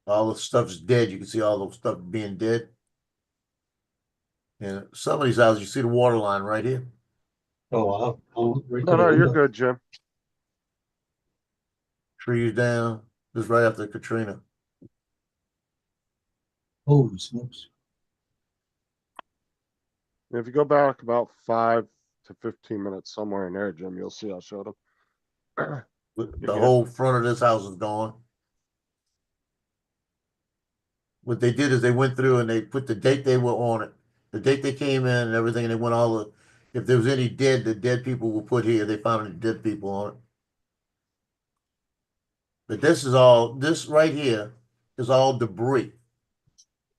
All the stuff's dead. You can see all the stuff being dead. And some of these houses, you see the water line right here. Oh wow. Oh, right No, to the no, you're window. good, Jim. Trees down. Just right after Katrina. Holy smokes. If you go back about 5 to 15 minutes somewhere in there, Jim, you'll see I showed them. The whole front of this house is gone. What they did is they went through and they put the date they were on it, the date they came in and everything, and they went all the, if there was any dead, the dead people were put here. They found any dead people on it. But this right here is all debris.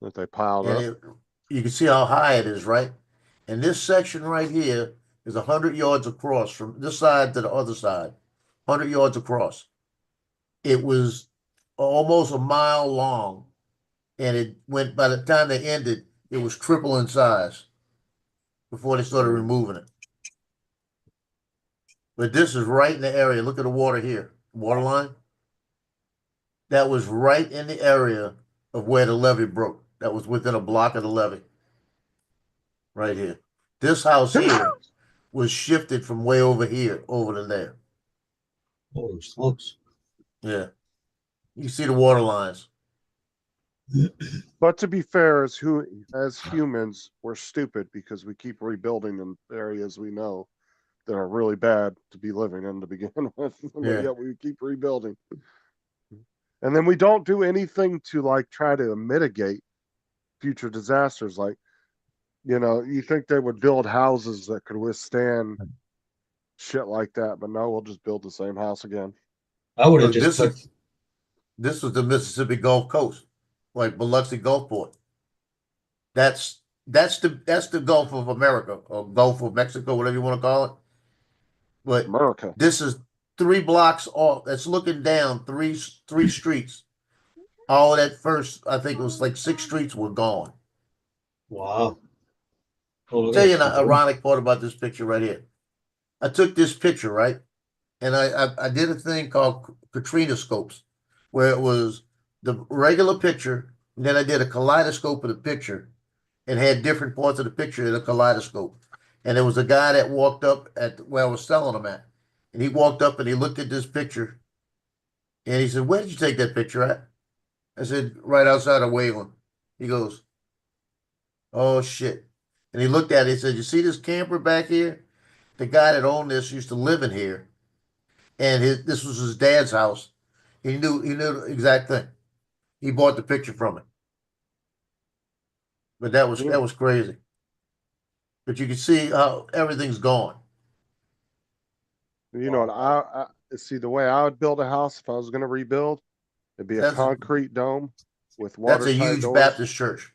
That they piled And up. you can see how high it is, right? And this section right here is 100 yards across from this side to the other side, 100 yards across. It was almost a mile long, and it went, by the time they ended, it was triple in size before they started removing it. But this is right in the area. Look at the water here, water line. That was right in the area of where the levee broke. That was within a block of the levee. Right here. This house here was shifted from way over here over to there. Holy smokes. Yeah. You see the water lines. But to be fair, as humans, we're stupid because we keep rebuilding in areas we know that are really bad to be living in to begin with. Yeah. Yet we keep rebuilding. And then we don't do anything to like try to mitigate future disasters. Like, you think they would build houses that could withstand shit like that. But no, we'll just build the same house again. I would have Look, just put, this was the Mississippi Gulf Coast, like Biloxi Gulfport. That's the Gulf of America or Gulf of Mexico, whatever you want to call it. But America. this is 3 blocks off. That's looking down three streets. All that first, I think it was like 6 streets were gone. wow. Oh, I'll look tell at you an that. ironic part about this picture right here. I took this picture, right? And I did a thing called Katrina scopes, where it was the regular picture, and then I did a kaleidoscope of the picture and had different parts of the picture in a kaleidoscope. And there was a guy that walked up at where I was selling them at. And he walked up and he looked at this picture and he said, "Where did you take that picture at?" I said, "Right outside of Wayland." He goes, "Oh shit." And he looked at it and said, "You see this camper back here? The guy that owned this used to live in here. And this was his dad's house. He knew the exact thing. He bought the picture from it." But that was crazy. But you can see how everything's gone. You know what? I see the way I would build a house if I was going to rebuild. It'd be a concrete dome with That's a watertight huge doors. Baptist church.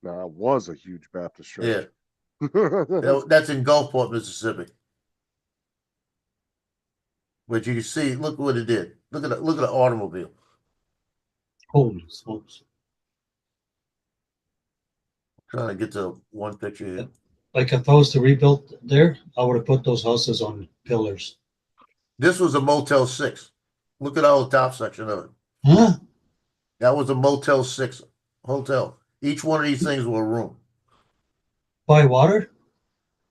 No, it was a huge Baptist church. Yeah. That's in Gulfport, Mississippi. But you can see, look what it did. Look at the automobile. Holy smokes. Trying to get to one picture here. Like if I was to rebuild there, I would have put those houses on pillars. This was a Motel 6. Look at all the top section of it. Huh? That was a Motel 6 hotel. Each one of these things were a room. By water?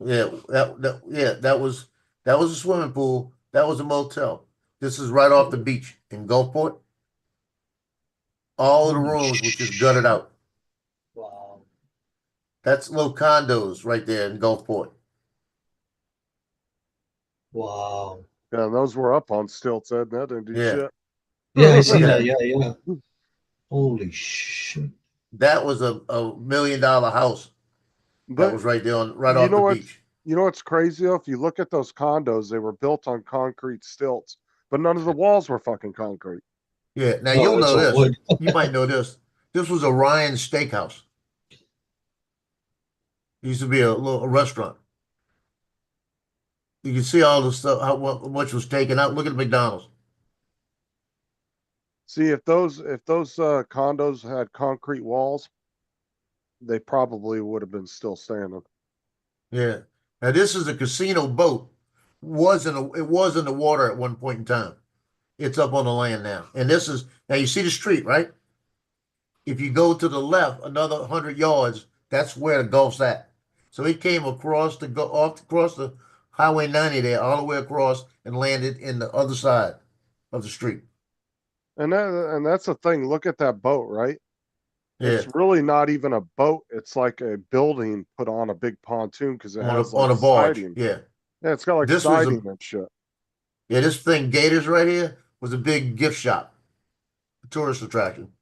Yeah, that was a swimming pool. That was a motel. This is right off the beach in Gulfport. All of the rooms were just gutted out. Wow. That's little condos right there in Gulfport. Wow. Yeah, and those were up on stilts, Ed. That didn't do shit. Yeah, I see that. Yeah. Holy shit. That was a $1 million house. That was right there off the beach. You know what's crazy though? If you look at those condos, they were built on concrete stilts, but none of the walls were fucking concrete. Yeah, now you'll know this. You might know this. This was a Ryan Steakhouse. It used to be a little restaurant. You can see all the stuff, how much was taken out. Look at McDonald's. See, if those condos had concrete walls, they probably would have been still standing. Yeah. Now this is a casino boat. It was in the water at one point in time. It's up on the land now. And this is now you see the street, right? If you go to the left another 100 yards, that's where the Gulf's at. So it came across the Highway 90 there, all the way across, and landed in the other side of the street. And that's the thing. Look at that boat, right? Yeah. It's really not even a boat. It's like a building put on a big pontoon because it has on a barge. siding. Yeah. Yeah, it's got like This was siding and shit. Yeah, this thing, Gators right here, was a big gift shop, a tourist attraction.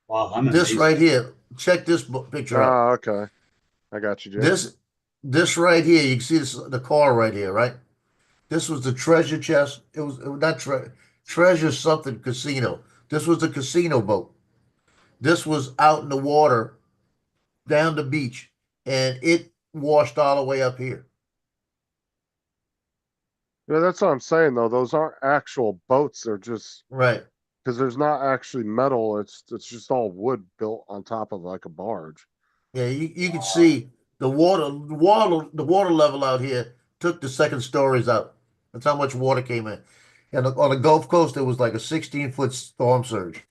Wow, this right here, check this picture out. Okay. I got you, Jay. This right here, you can see the car right here, right? This was the treasure chest. It was not treasure something casino. This was the casino boat. This was out in the water down the beach, and it washed all the way up here. Yeah, that's what I'm saying though. Those aren't actual boats. They're just right because there's not actually metal. It's just all wood built on top of like a barge. Yeah, you can see the water level out here took the second stories out. That's how much water came in. And on the Gulf Coast, there was like a 16-foot storm surge.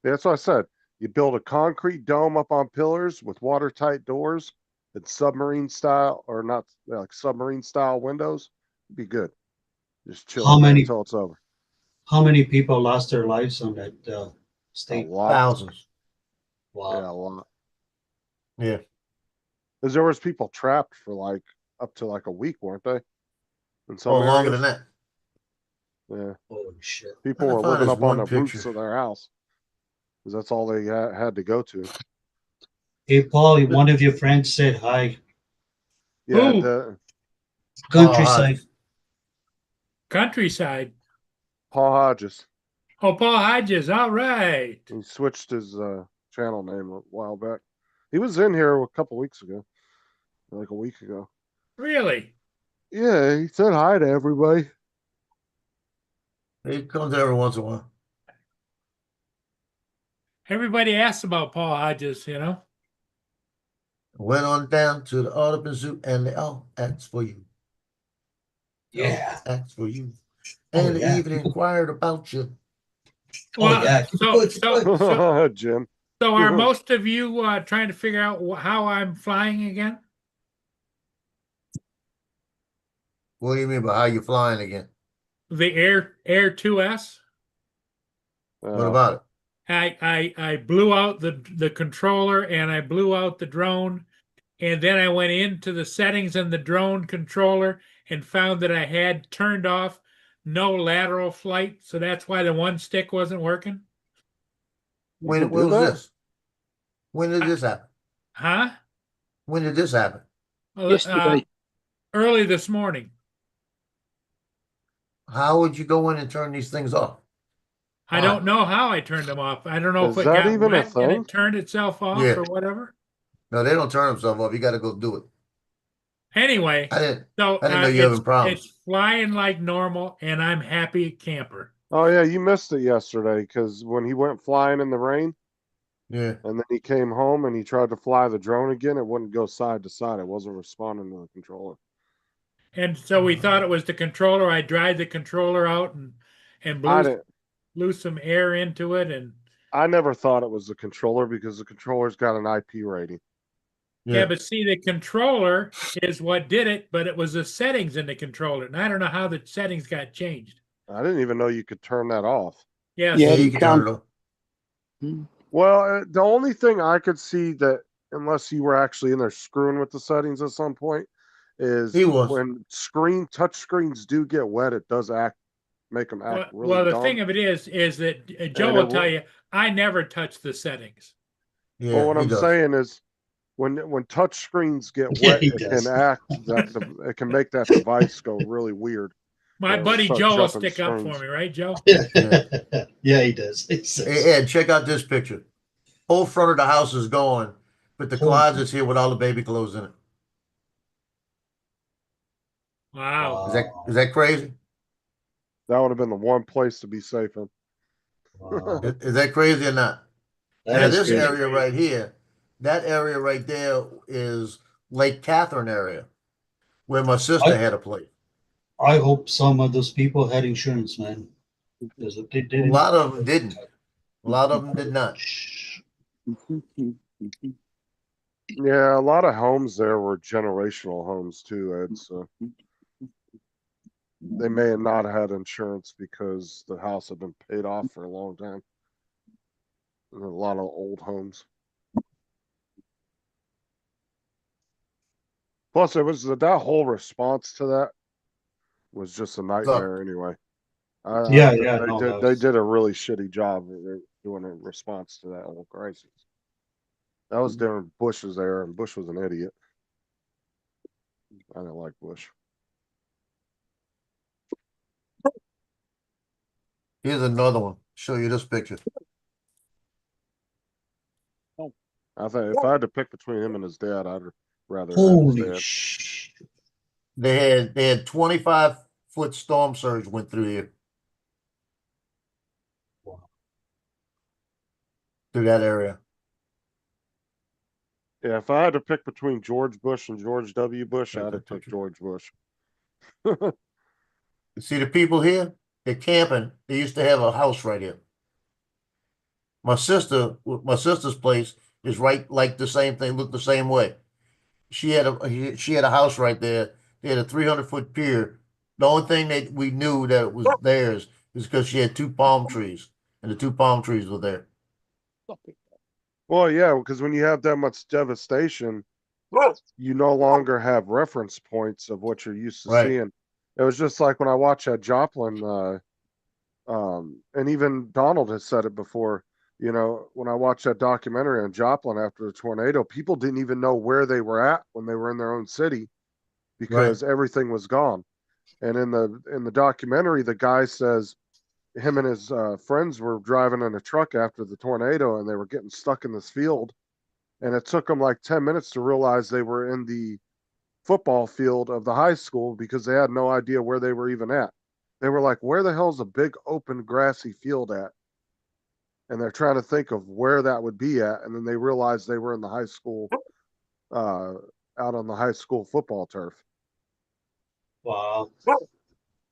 Yeah, that's what I said. You build a concrete dome up on pillars with watertight doors and submarine style, or not like submarine style windows. It'd be good. Just chill until it's over. How many people lost their lives on that state? Thousands. Wow. Yeah, a lot. Yeah. Because there was people trapped for like up to like a week, weren't they? In some longer areas? than that. Yeah. Holy shit. People were living up on the roofs of their house. Because that's all they had to go to. Hey, Paul, one of your friends said hi. Yeah, Countryside. Countryside. Paul Hodges. Oh, Paul Hodges. All right. He switched his channel name a while back. He was in here a couple weeks ago, like a week ago. Really? Yeah, he said hi to everybody. He comes every once in a while. Everybody asks about Paul Hodges, you know. Went on down to the Audubon Zoo and they all asked for you. Yeah. Asked for you. Oh, And they yeah. even inquired about you. Well, yeah. Jim. So are most of you trying to figure out how I'm flying again? What do you mean by how you flying again? The Air 2S. What about it? I blew out the controller and I blew out the drone, and then I went into the settings in the drone controller and found that I had turned off no lateral flight, so that's why the one stick wasn't working. When was this? When did this happen? Huh? When did this happen? Well, Yesterday. early this morning. How would you go in and turn these things off? I don't know how I turned them off. I don't know Is if it that got even a wet and thing? it turned itself off Yeah. or whatever. No, they don't turn themselves off. You got to go do it. Anyway, I didn't so know you having problems. it's flying like normal, and I'm happy camper. Oh yeah, you missed it yesterday because when he went flying in the rain, Yeah. and then he came home and he tried to fly the drone again, it wouldn't go side to side. It wasn't responding to the controller. And so we thought it was the controller. I dried the controller out and I blew some air into it, and never thought it was the controller because the controller's got an IP rating. yeah, but see, the controller is what did it, but it was the settings in the controller, and I don't know how the settings got changed. I didn't even know you could turn that off. Yes. Yeah, you you can turn it can. off. Well, the only thing I could see that, unless you were actually in there screwing with the settings at some point, is He was. when touch screens do get wet, it does make them act really Well, the dumb. thing of it is that Joe And will tell you, I never touch the settings. Yeah, Well, what he I'm does. saying is, when touch screens get Yeah, wet, he it does. can act it can make that device go really weird. My It'll buddy start Joe will jumping stick up for screens. me, right, Joe? Yeah, he does. He says- Hey, Ed, check out this picture. Whole front of the house is gone, but the Holy- closet's here with all the baby clothes in it. Wow. Is that crazy? That would have been the one place to be safe in. Wow. Is that crazy or not? That Now, is this crazy. area right here, that area right there is Lake Catherine area, where my sister had a place. I hope some of those people had insurance, man. Because if they A didn't, lot of them didn't. A lot of them did not. Yeah, a lot of homes there were generational homes too, Ed. So they may have not had insurance because the house had been paid off for a long time. And a lot of old homes. Plus, it was that whole response to that was just a nightmare anyway. Yeah, They did a really shitty job of doing a response to that whole crisis. That was during Bush was there, and Bush was an idiot. I didn't like Bush. Here's another one. Show you this picture. I think if I had to pick between him and his dad, I'd rather have Holy his dad. sh! They had 25-foot storm surge went through here. Through that area. Yeah, if I had to pick between George Bush and George W. Bush, I'd have picked George Bush. See the people here? They're camping. They used to have a house right here. My sister's place is right like the same thing, looked the same way. She had a house right there. They had a 300-foot pier. The only thing that we knew that it was theirs is because she had 2 palm trees, and the 2 palm trees were there. Well, yeah, because when you have that much devastation, you no longer have reference points of what you're used to Right. seeing. It was just like when I watched that Joplin, and even Donald has said it before. You know, when I watched that documentary on Joplin after the tornado, people didn't even know where they were at when they were in their own city because everything was gone. And in the documentary, the guy says him and his friends were driving in a truck after the tornado, and they were getting stuck in this field. And it took them like 10 minutes to realize they were in the football field of the high school because they had no idea where they were even at. They were like, where the hell's a big open grassy field at? And they're trying to think of where that would be at. And then they realized they were in the high school, out on the high school football turf. Wow.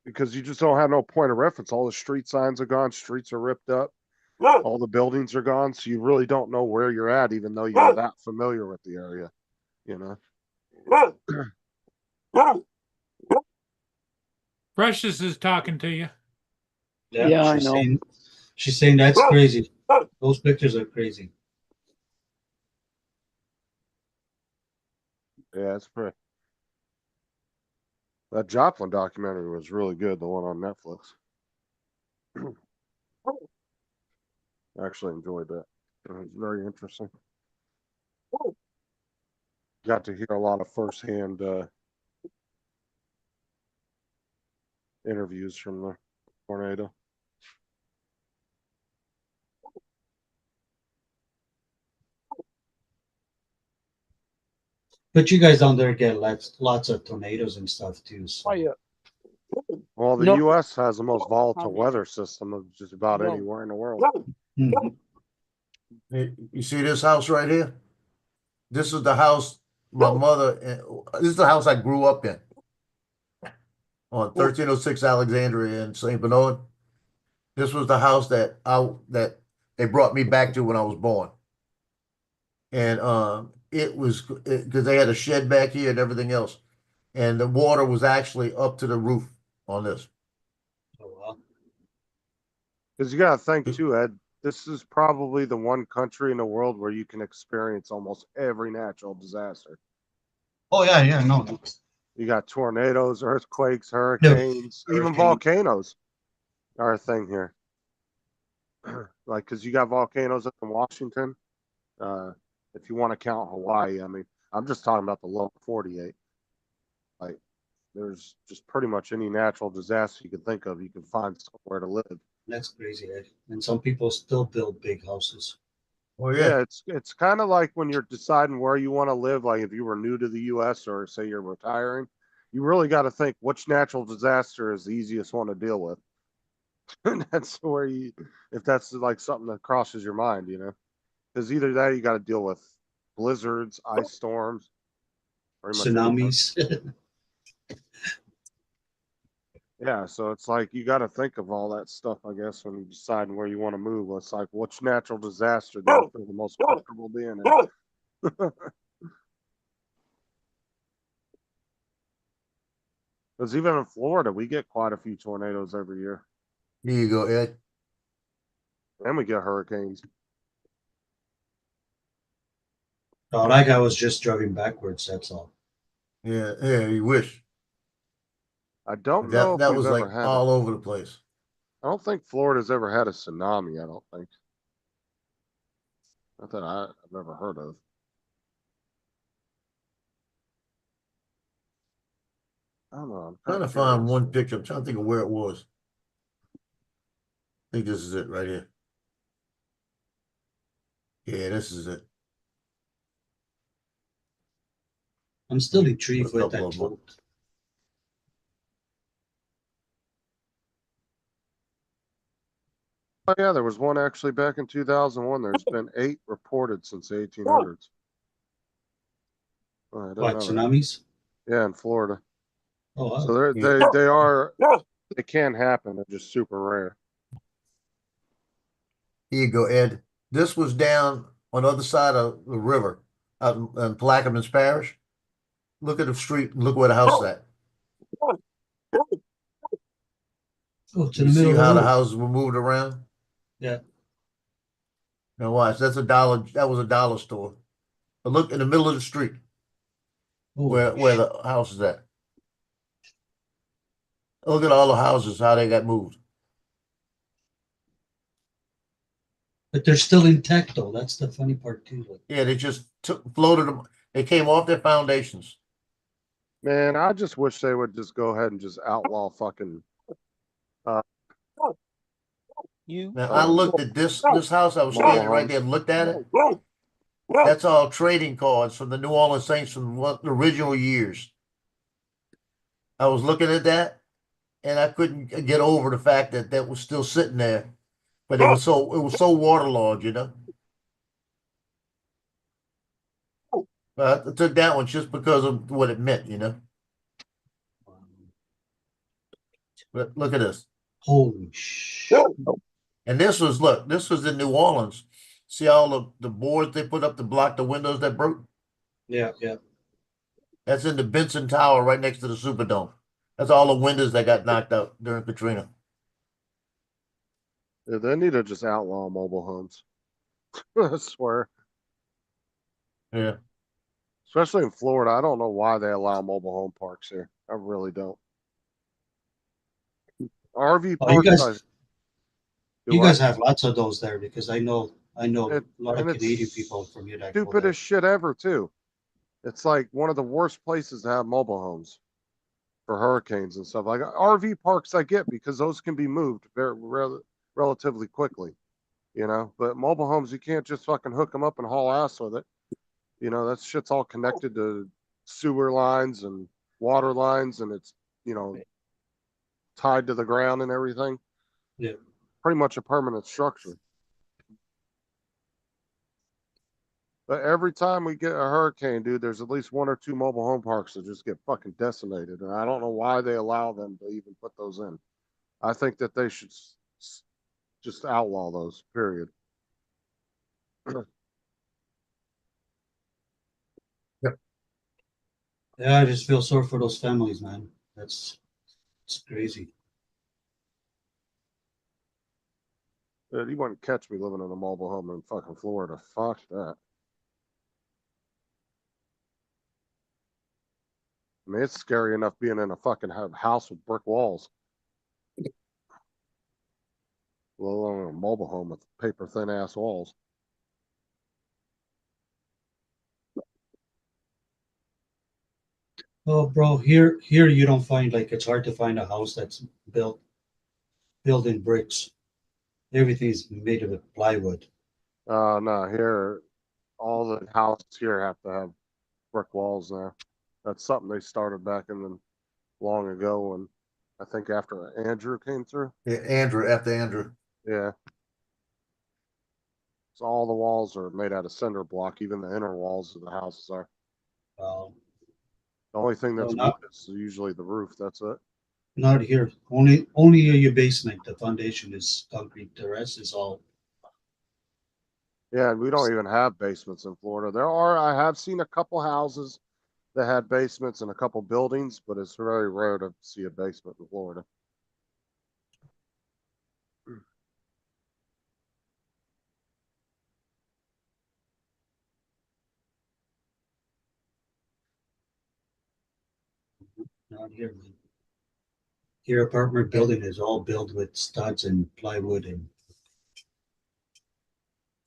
Because you just don't have no point of reference. All the street signs are gone. Streets are ripped up. All the buildings are gone. So you really don't know where you're at, even though you're that familiar with the area, you know? Precious is talking to you. Yeah, I know. She's saying that's crazy. Those pictures are crazy. Yeah, it's pretty. That Joplin documentary was really good, the one on Netflix. I actually enjoyed that. It was very interesting. Got to hear a lot of firsthand interviews from the tornado. But you guys down there get lots of tornadoes and stuff too. So. Well, the U.S. has the most volatile weather system of just about anywhere in the world. You see this house right here? This is the house my mother. This is the house I grew up in on 1306 Alexandria in St. Bernard. This was the house that they brought me back to when I was born, and it was because they had a shed back here and everything else, and the water was actually up to the roof on this. Oh wow! Because you got to think too, Ed. This is probably the one country in the world where you can experience almost every natural disaster. Oh yeah, no. You got tornadoes, earthquakes, hurricanes, even volcanoes are a thing here. Like, because you got volcanoes up in Washington. If you want to count Hawaii, I mean, I'm just talking about the lower 48. Like, there's just pretty much any natural disaster you can think of, you can find somewhere to live. That's crazy, Ed. And some people still build big houses. Oh Yeah, it's kind of like when you're deciding where you want to live. Like if you were new to the U.S. or say you're retiring, you really got to think which natural disaster is the easiest one to deal with. And that's where if that's like something that crosses your mind, you know, because either that or you got to deal with blizzards, ice storms, tsunamis. Yeah, so it's like you got to think of all that stuff, I guess, when you decide where you want to move. It's like, which natural disaster do you feel the most comfortable being in? Because even in Florida, we get quite a few tornadoes every year. Here you go, Ed. And we get hurricanes. Oh, like I was just driving backwards, that's all. Yeah, you wish. I don't know if that we've was ever like had all over the place. I don't think Florida's ever had a tsunami, I don't think. Not that I've ever heard of. I don't know. I'm trying to find one picture. I'm trying to think of where it was. I think this is it right here. Yeah, this is it. I'm still intrigued with that boat. Oh yeah, there was one actually back in 2001. There's been 8 reported since the 1800s. Oh, What, tsunamis? Yeah, in Florida. Oh, wow. So they can happen. They're just super rare. Here you go, Ed. This was down on the other side of the river, out in Plaquemines Parish. Look at the street and look where the house is at. Oh, you see how the houses were moved around? Yeah. Now watch, that was a dollar store. But look in the middle of the street. Where the house is at. Look at all the houses, how they got moved. But they're still intact though. That's the funny part too. Yeah, they just floated them. They came off their foundations. Man, I just wish they would just go ahead and just outlaw fucking. You. Now I looked at this house. I was Mobile standing right homes. there and looked at it. That's all trading cards from the New Orleans Saints from the original years. I was looking at that, and I couldn't get over the fact that that was still sitting there, but it was so waterlogged, you know. I took that one just because of what it meant, you know. But look at this. Holy shit. And this was in New Orleans. See all the boards they put up to block the windows that broke? Yeah, yeah. That's in the Benson Tower right next to the Superdome. That's all the windows that got knocked out during Katrina. Yeah, they need to just outlaw mobile homes. I swear. Yeah. Especially in Florida. I don't know why they allow mobile home parks here. I really don't. RV Oh, you parks. guys, Do you what? guys have lots of those there because I know a lot of and it's Canadian people from here that go there. Stupidest shit ever too. It's like one of the worst places to have mobile homes for hurricanes and stuff. Like RV parks, I get because those can be moved relatively quickly, you know. But mobile homes, you can't just fucking hook them up and haul ass with it. You know, that shit's all connected to sewer lines and water lines, and it's, you know, tied to the ground and everything. Yeah. Pretty much a permanent structure. But every time we get a hurricane, dude, there's at least 1 or 2 mobile home parks that just get fucking decimated. And I don't know why they allow them to even put those in. I think that they should just outlaw those, period. Yeah, I just feel sorry for those families, man. It's crazy. Dude, you wouldn't catch me living in a mobile home in fucking Florida. Fuck that. I mean, it's scary enough being in a fucking house with brick walls. Let alone a mobile home with paper thin ass walls. Oh, bro, here you don't find like it's hard to find a house that's built in bricks. Everything's made of plywood. No, here, all the houses here have to have brick walls now. That's something they started back in the long ago, and I think after Andrew came through. Yeah, after Andrew. Yeah. So all the walls are made out of cinder block, even the inner walls of the houses are. The only thing that's wood is usually the roof. That's it. Not here. Only your basement. The foundation is concrete. The rest is all. Yeah, and we don't even have basements in Florida. I have seen a couple houses that had basements and a couple buildings, but it's very rare to see a basement in Florida. Not here, man. Your apartment building is all built with studs and plywood, and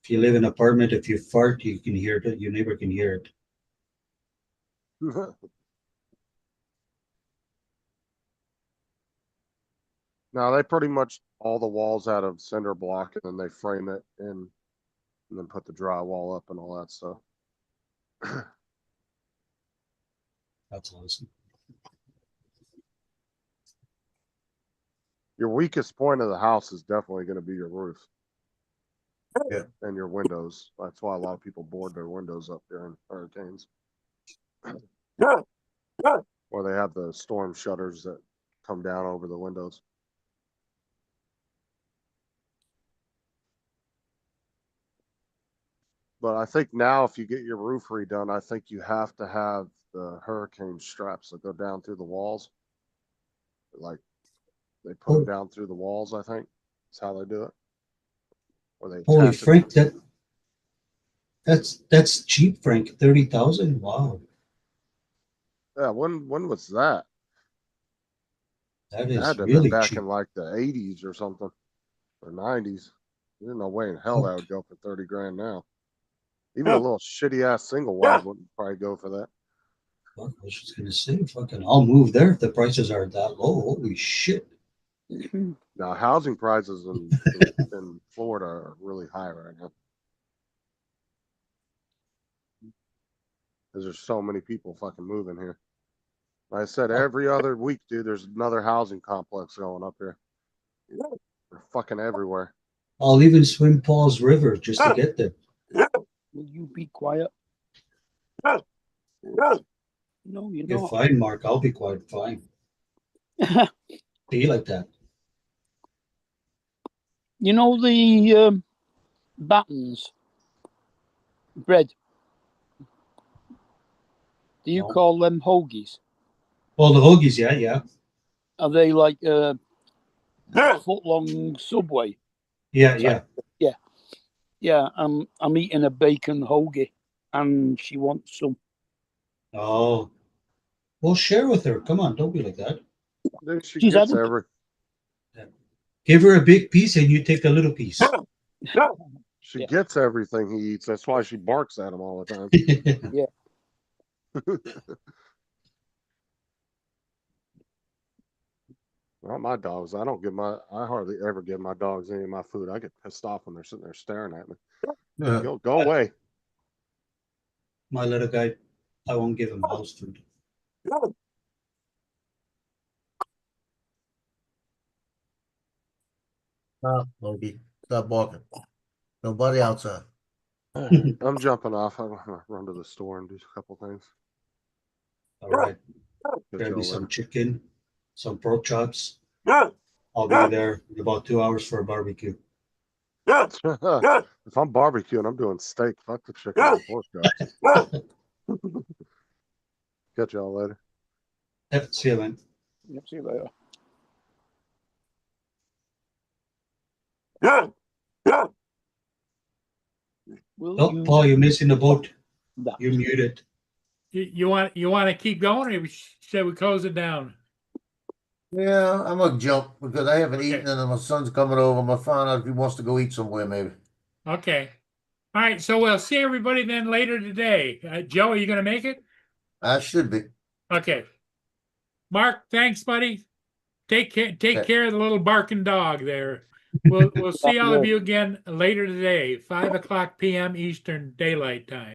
if you live in an apartment, if you fart, you can hear it. Your neighbor can hear it. Now they pretty much all the walls out of cinder block, and then they frame it in, and then put the drywall up and all that stuff. That's awesome. Your weakest point of the house is definitely going to be your roof. Yeah. And your windows. That's why a lot of people board their windows up during hurricanes. Or they have the storm shutters that come down over the windows. But I think now if you get your roof redone, I think you have to have the hurricane straps that go down through the walls. Like they put them down through the walls, I think. That's how they do it. Or they Holy attach it Frank, that's cheap, Frank. 30,000. Wow. Yeah, when was that? That It is had to have really been back cheap. in like the 80s or something, or 90s. There's no way in hell that would go for 30 grand now. Even a little shitty ass single wide wouldn't probably go for that. Fuck, I was just gonna say, fucking, I'll move there if the prices are that low. Holy shit! Now, housing prices in Florida are really high right now. Because there's so many people fucking moving here. Like I said, every other week, dude, there's another housing complex going up here. They're fucking everywhere. I'll even swim Paul's River just to get there. Will you be quiet? No, you're You're not. fine, Mark. I'll be quiet. Fine. Be like that. You know the battens bread. Do you No. call them hoagies? Well, the hoagies, yeah, yeah, Are they like a foot long Subway? yeah, yeah. Yeah, I'm eating a bacon hoagie, and she wants some. Oh, well, share with her. Come on, don't be like that. Dude, she She's gets had it. every. Give her a big piece and you take the little piece. She Yeah. gets everything he eats. That's why she barks at him all the time. Yeah. Not my dogs. I hardly ever give my dogs any of my food. I get pissed off when they're sitting there staring at me. Yeah. Go away. My little guy, I won't give him house food. Stop, Loki. Stop barking. Nobody outside. I'm jumping off. I'm gonna run to the store and do a couple things. All right. Catch Grab me y'all some later. chicken, some pork chops. I'll be there in about 2 hours for a barbecue. If I'm barbecuing, I'm doing steak. Fuck the chicken and pork chops. Catch y'all later. Yeah, see you, man. Yep, see you later. Will Oh, you? Paul, you're missing the boat. No. You're muted. You want to keep going, or should we close it down? Yeah, I'm gonna jump because I haven't Okay. eaten and my son's coming over. I'm gonna find out if he wants to go eat somewhere, maybe. Okay. All right. So we'll see everybody then later today. Joe, are you going to make it? I should be. Okay. Mark, thanks, buddy. Take care of the little barking dog there. We'll see all of you again later today, 5 o'clock p.m. Eastern Daylight Time.